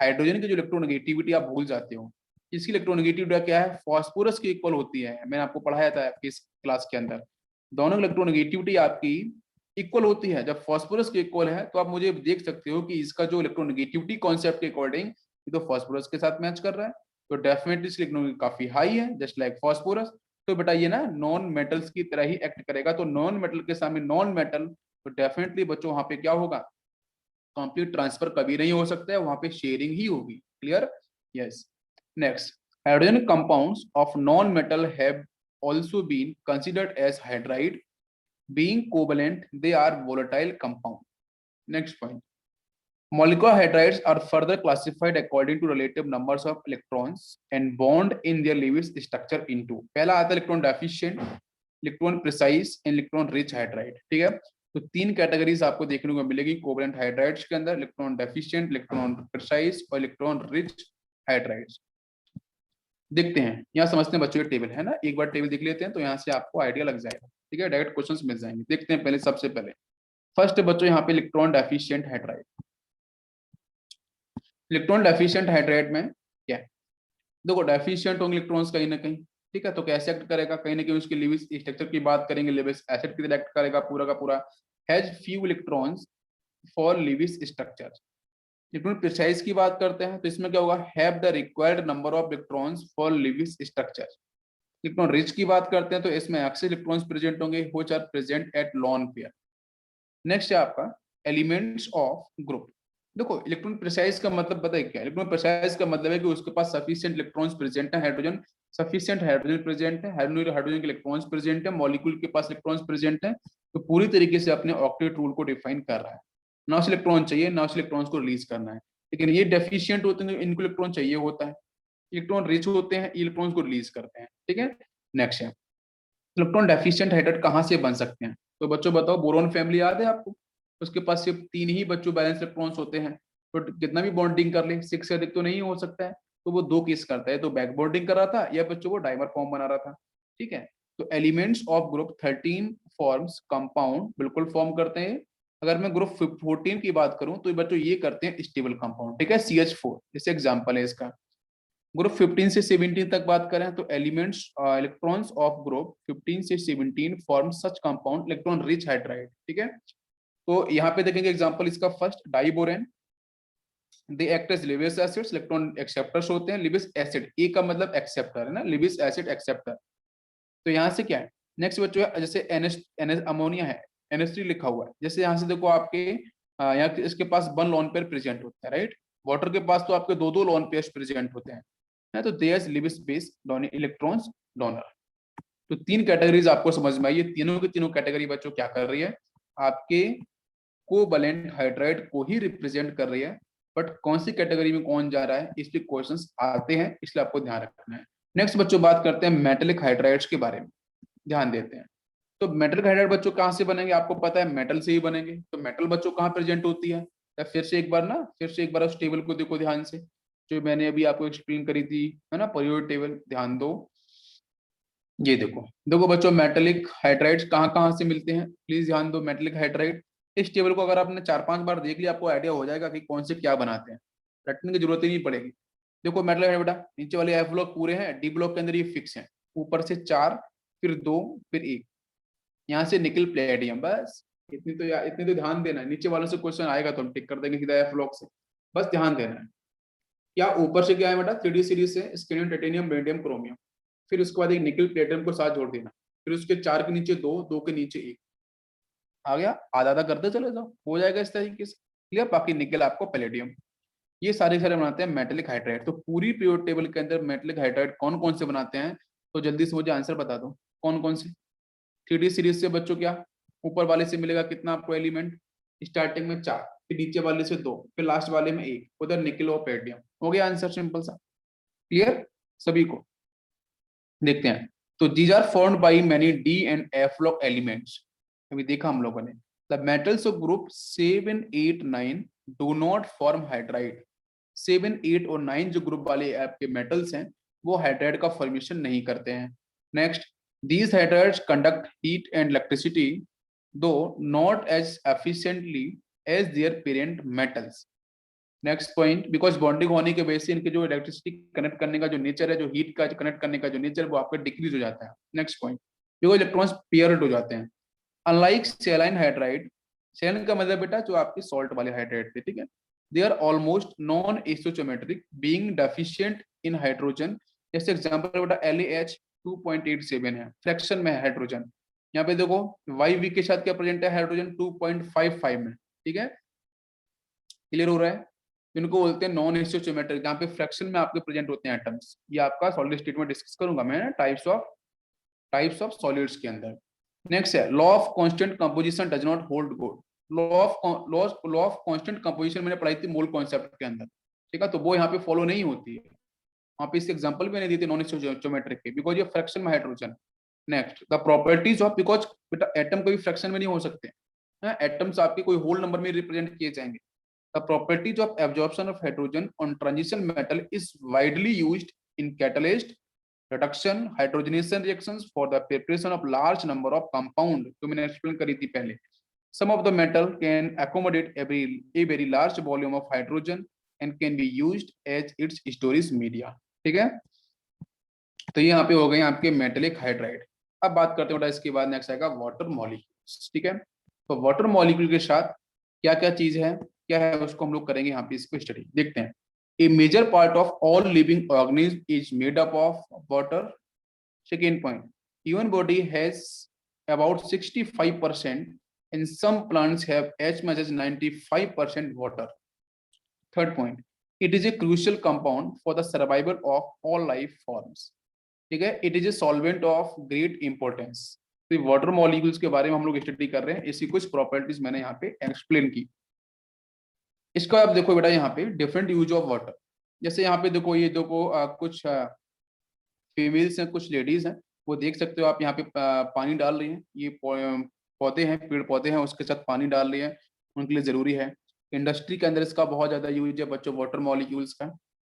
A: हाइड्रोजन की जो इलेक्ट्रोनेगेटिविटी आप भूल जाते हो, इसकी इलेक्ट्रोनेगेटिविटी क्या है, फॉस्फोरस की इक्वल होती है, मैंने आपको पढ़ाया था आपकी इस क्लास के अंदर। दोनों इलेक्ट्रोनेगेटिविटी आपकी इक्वल होती है, जब फॉस्फोरस की इक्वल है तो आप मुझे देख सकते हो कि इसका जो इलेक्ट्रोनेगेटिविटी कॉन्सेप्ट के अकॉर्डिंग ये तो फॉस्फोरस के साथ मैच कर रहा है, तो डेफिनेटली इसकी इलेक्ट्रोनेगेटिविटी काफी हाई है, जस्ट लाइक फॉस्फोरस। तो बेटा ये ना नॉन मेटल्स की तरह ही एक्ट करेगा, तो नॉन मेटल के सामने नॉन मेटल, तो डेफिनेटली बच्चों वहां पे क्या होगा, कंप्लीट ट्रांसफर कभी नहीं हो सकता है, वहां पे शेयरिंग ही होगी। Clear? Yes. Next, Hydrogen compounds of non-metal have also been considered as hydride. Being covalent, they are volatile compound. Next point. Molecular hydrides are further classified according to relative numbers of electrons and bond in their Lewis structure into. पहला आता है electron deficient, electron precise and electron rich hydride. ठीक है, तो तीन categories आपको देखने को मिलेगी कोवलेंट हाइड्राइड्स के अंदर, इलेक्ट्रॉन डेफिशिएंट, इलेक्ट्रॉन प्रिसाइज और इलेक्ट्रॉन रिच हाइड्राइड्स। देखते हैं, यहाँ समझते हैं बच्चों, ये टेबल है ना, एक बार टेबल देख लेते हैं तो यहाँ से आपको आइडिया लग जाएगा। ठीक है, डायरेक्ट क्वेश्चंस मिल जाएंगे। देखते हैं पहले, सबसे पहले फर्स्ट बच्चों यहाँ पे electron deficient hydride. Electron deficient hydride में क्या है, देखो डेफिशिएंट होंगे इलेक्ट्रॉन्स कहीं ना कहीं। ठीक है, तो कैसे एक्ट करेगा, कहीं ना कहीं उसके लिविस स्ट्रक्चर की बात करेंगे, लिविस एसिड की तरह एक्ट करेगा पूरा का पूरा। Has few electrons for Lewis structure. Electron precise की बात करते हैं तो इसमें क्या होगा, have the required number of electrons for Lewis structure. Electron rich की बात करते हैं तो इसमें एक्सिस इलेक्ट्रॉन्स प्रेजेंट होंगे which are present at lone pair. Next है आपका एलिमेंट्स ऑफ ग्रुप। देखो इलेक्ट्रॉन प्रिसाइज का मतलब पता है क्या, इलेक्ट्रॉन प्रिसाइज का मतलब है कि उसके पास सफिशिएंट इलेक्ट्रॉन्स प्रेजेंट है, हाइड्रोजन सफिशिएंट हाइड्रोजन प्रेजेंट है, हाइड्रोजन के इलेक्ट्रॉन्स प्रेजेंट है, मॉलिक्यूल के पास इलेक्ट्रॉन्स प्रेजेंट है, तो पूरी तरीके से अपने ऑक्टेट रूल को डिफाइन कर रहा है। ना उस इलेक्ट्रॉन चाहिए, ना उस इलेक्ट्रॉन्स को रिलीज करना है। लेकिन ये डेफिशिएंट होते हैं, इनको इलेक्ट्रॉन चाहिए होता है। इलेक्ट्रॉन रिच होते हैं, इलेक्ट्रॉन्स को रिलीज करते हैं। ठीक है, नेक्स्ट है इलेक्ट्रॉन डेफिशिएंट हाइड्राइड कहाँ से बन सकते हैं। तो बच्चों बताओ, बोरॉन फैमिली याद है आपको, उसके पास सिर्फ तीन ही बच्चों बैलेंस इलेक्ट्रॉन्स होते हैं, तो कितना भी बॉन्डिंग कर ले, 6 से अधिक तो नहीं हो सकता है, तो वो दो केस करता है, तो बैक बॉन्डिंग कर रहा था या बच्चों वो डाइमर फॉर्म बना रहा था। ठीक है, तो elements of group 13 forms compound बिल्कुल फॉर्म करते हैं। अगर मैं ग्रुप 14 की बात करूं तो बच्चों ये करते हैं स्टेबल कंपाउंड। ठीक है, CH4 जैसे एग्जांपल है इसका। ग्रुप 15 से 17 तक बात करें तो एलिमेंट्स इलेक्ट्रॉन्स ऑफ ग्रुप 15 से 17 form such compound electron rich hydride. ठीक है, तो यहाँ पे देखेंगे एग्जांपल इसका, first diborane, they act as Lewis acids, electron acceptors होते हैं। लिविस एसिड, ए का मतलब एक्सेप्टर है ना, लिविस एसिड एक्सेप्टर। तो यहाँ से क्या है, नेक्स्ट बच्चों है जैसे NH अमोनिया है, NH3 लिखा हुआ है, जैसे यहाँ से देखो आपके यहाँ इसके पास 1 लोन पेयर प्रेजेंट होता है, राइट। वाटर के पास तो आपके दो लोन पेयर प्रेजेंट होते हैं, है तो there is Lewis base electrons donor. तो तीन कैटेगरीज आपको समझ में आई। ये तीनों की तीनों कैटेगरी बच्चों क्या कर रही है, आपके कोवैलेंट हाइड्राइड को ही रिप्रेजेंट कर रही है, बट कौन सी कैटेगरी में कौन जा रहा है इस पे क्वेश्चंस आते हैं, इसलिए आपको ध्यान रखना है। नेक्स्ट बच्चों बात करते हैं मेटेलिक हाइड्राइड्स के बारे में, ध्यान देते हैं। तो मेटल हाइड्राइड बच्चों कहाँ से बनेंगे, आपको पता है मेटल से ही बनेंगे। तो मेटल बच्चों कहाँ प्रेजेंट होती है, तो फिर से एक बार उस टेबल को देखो ध्यान से, जो मैंने अभी आपको एक्सप्लेन करी थी, है ना, पीरियोडिक टेबल, ध्यान दो। ये देखो देखो बच्चों, मेटेलिक हाइड्राइड्स कहाँ कहाँ से मिलते हैं, प्लीज ध्यान दो। मेटेलिक हाइड्राइड, इस टेबल को अगर आपने 4-5 बार देख लिया, आपको आइडिया हो जाएगा कि कौन से क्या बनाते हैं, रटने की जरूरत ही नहीं पड़ेगी। देखो मेटल हाइड्राइड बेटा, नीचे वाले एफ ब्लॉक पूरे हैं, डी ब्लॉक के अंदर ये फिक्स है, ऊपर से 4, फिर 2, फिर 1, यहाँ से निकल प्लेटियम, बस इतनी तो ध्यान देना है। नीचे वालों से क्वेश्चन आएगा तो हम टिक कर देंगे सीधा एफ ब्लॉक से, बस ध्यान देना है। क्या ऊपर से क्या है बेटा, 3D सीरीज से स्केनियम, टाइटेनियम, बेरिलियम, क्रोमियम, फिर उसके बाद एक निकल प्लेटियम को साथ जोड़ देना, फिर उसके 4 के नीचे 2, 2 के नीचे 1, आ गया, आधा आधा करते चले जाओ, हो जाएगा इस तरीके से, क्लियर। बाकी निकल आपको पैलेडियम, ये सारे बनाते हैं मेटेलिक हाइड्राइड। तो पूरी पीरियोडिक टेबल के अंदर मेटेलिक हाइड्राइड कौन कौन से बनाते हैं, तो जल्दी से मुझे आंसर बता दो कौन कौन से। 3D सीरीज से बच्चों क्या, ऊपर वाले से मिलेगा कितना आपको एलिमेंट, स्टार्टिंग में 4, फिर नीचे वाले से 2, फिर लास्ट वाले में 1, उधर निकल और पैलेडियम, हो गया आंसर, सिंपल सा, क्लियर सभी को। देखते हैं, तो these are formed by many D and F block elements. अभी देखा हम लोगों ने, the metals of group 7, 8, 9 do not form hydride. 7, 8 और 9 जो ग्रुप वाले आपके मेटल्स हैं, वो हाइड्राइड का फॉर्मेशन नहीं करते हैं। Next, these hydrides conduct heat and electricity though not as efficiently as their parent metals. Next point, because bonding होने की वजह से इनके जो इलेक्ट्रिसिटी कनेक्ट करने का जो नेचर है, जो हीट का कनेक्ट करने का जो नेचर है, वो आपका डिक्रीज हो जाता है। Next point, because electrons paired हो जाते हैं। अनलाइक सेलाइन हाइड्राइड, सेलाइन का मतलब बेटा जो आपके सॉल्ट वाले हाइड्राइड थे, ठीक है, they are almost non stoichiometric being deficient in hydrogen. जैसे एग्जांपल बेटा LaH 2.87 है, फ्रैक्शन में है हाइड्रोजन। यहाँ पे देखो YV के साथ क्या प्रेजेंट है, हाइड्रोजन 2.55 में, ठीक है, क्लियर हो रहा है। इनको बोलते हैं नॉन स्टोइचियोमेट्रिक, जहाँ पे फ्रैक्शन में आपके प्रेजेंट होते हैं एटम्स। ये आपका सॉलिड स्टेट में डिस्कस करूंगा मैं टाइप्स ऑफ सॉलिड्स के अंदर। नेक्स्ट है law of constant composition does not hold good. Law of constant composition मैंने पढ़ाई थी मोल कॉन्सेप्ट के अंदर, ठीक है, तो वो यहाँ पे फॉलो नहीं होती है। वहाँ पे इसके एग्जांपल भी मैंने दिए थे नॉन स्टोइचियोमेट्रिक के, बिकॉज ये फ्रैक्शन में hydrogen. Next the properties of, because बेटा एटम कोई फ्रैक्शन में नहीं हो सकते, एटम्स आपके कोई होल नंबर में रिप्रेजेंट किए जाएंगे। The properties of absorption of hydrogen on transition metal is widely used in catalyst reduction hydrogenation reactions for the preparation of large number of compound, जो मैंने एक्सप्लेन करी थी पहले। some of the metal can accommodate a very large volume of hydrogen and can be used as its storage media, ठीक है। तो ये यहाँ पे हो गए आपके मेटेलिक हाइड्राइड। अब बात करते हैं इसके बाद नेक्स्ट आएगा वाटर मॉलिक्यूल्स, ठीक है। तो वाटर मॉलिक्यूल के साथ क्या क्या चीज है, क्या है, उसको हम लोग करेंगे यहाँ पे इसको स्टडी, देखते हैं। A major part of all living organisms is made up of water. Second point, human body has about 65%, and some plants have as much as 95% water. Third point, it is a crucial compound for the survival of all life forms. ठीक है, it is a solvent of great importance. तो water molecules के बारे में हम लोग study कर रहे हैं, इसकी कुछ प्रॉपर्टीज मैंने यहाँ पे एक्सप्लेन की। इसका आप देखो बेटा यहाँ पे डिफरेंट यूज ऑफ वाटर, जैसे यहाँ पे देखो ये देखो कुछ फीमेल्स हैं, कुछ लेडीज हैं, वो देख सकते हो आप यहाँ पे पानी डाल रही हैं। ये पौधे हैं, पेड़ पौधे हैं, उसके साथ पानी डाल रही है, उनके लिए जरूरी है। इंडस्ट्री के अंदर इसका बहुत ज्यादा यूज है बच्चों वाटर मॉलिक्यूल्स का,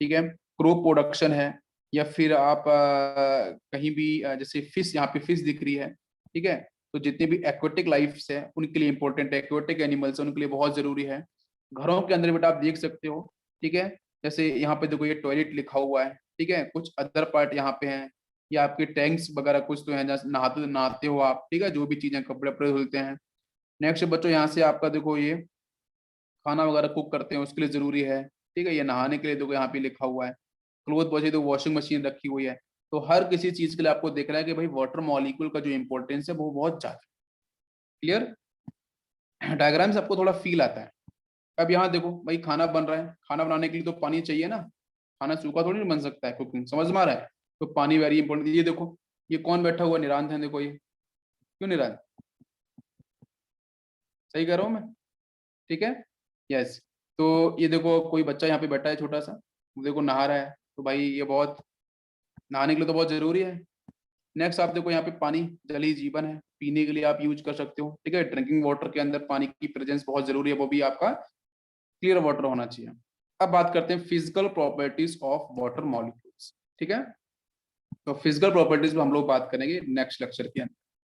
A: ठीक है। क्रॉप प्रोडक्शन है, या फिर आप कहीं भी जैसे फिश, यहाँ पे फिश दिख रही है, ठीक है, तो जितने भी एक्वेटिक लाइफ है उनके लिए इंपॉर्टेंट है, एक्वेटिक एनिमल्स है उनके लिए बहुत जरूरी है। घरों के अंदर बेटा आप देख सकते हो, ठीक है, जैसे यहाँ पे देखो ये टॉयलेट लिखा हुआ है, ठीक है, कुछ अदर पार्ट यहाँ पे हैं, या आपके टैंक्स वगैरह कुछ तो है जहाँ नहाते नहाते हो आप, ठीक है, जो भी चीजें कपड़े वपड़े धुलते हैं। नेक्स्ट बच्चों यहाँ से आपका देखो ये खाना वगैरह कुक करते हैं उसके लिए जरूरी है, ठीक है। ये नहाने के लिए देखो यहाँ पे लिखा हुआ है। क्लोथ वॉश तो वॉशिंग मशीन रखी हुई है। तो हर किसी चीज के लिए आपको देख रहा है कि भाई वाटर मॉलिक्यूल का जो इंपॉर्टेंस है वो बहुत ज्यादा। क्लियर, डायग्राम से आपको थोड़ा फील आता है। अब यहाँ देखो भाई खाना बन रहा है, खाना बनाने के लिए तो पानी चाहिए ना, खाना सूखा थोड़ी नहीं बन सकता है, कुकिंग समझ में आ रहा है, तो पानी वेरी इंपॉर्टेंट। ये देखो ये कौन बैठा हुआ, निरांत है, देखो ये, क्यों निरांत, सही कह रहा हूँ मैं, ठीक है, यस। तो ये देखो कोई बच्चा यहाँ पे बैठा है छोटा सा, देखो नहा रहा है, तो भाई ये बहुत, नहाने के लिए तो बहुत जरूरी है। नेक्स्ट आप देखो यहाँ पे पानी जल ही जीवन है, पीने के लिए आप यूज कर सकते हो, ठीक है। ड्रिंकिंग वाटर के अंदर पानी की प्रेजेंस बहुत जरूरी है, वो भी आपका क्लियर वाटर होना चाहिए। अब बात करते हैं physical properties of water molecules, ठीक है। तो फिजिकल प्रॉपर्टीज में हम लोग बात करेंगे नेक्स्ट लेक्चर के अंदर।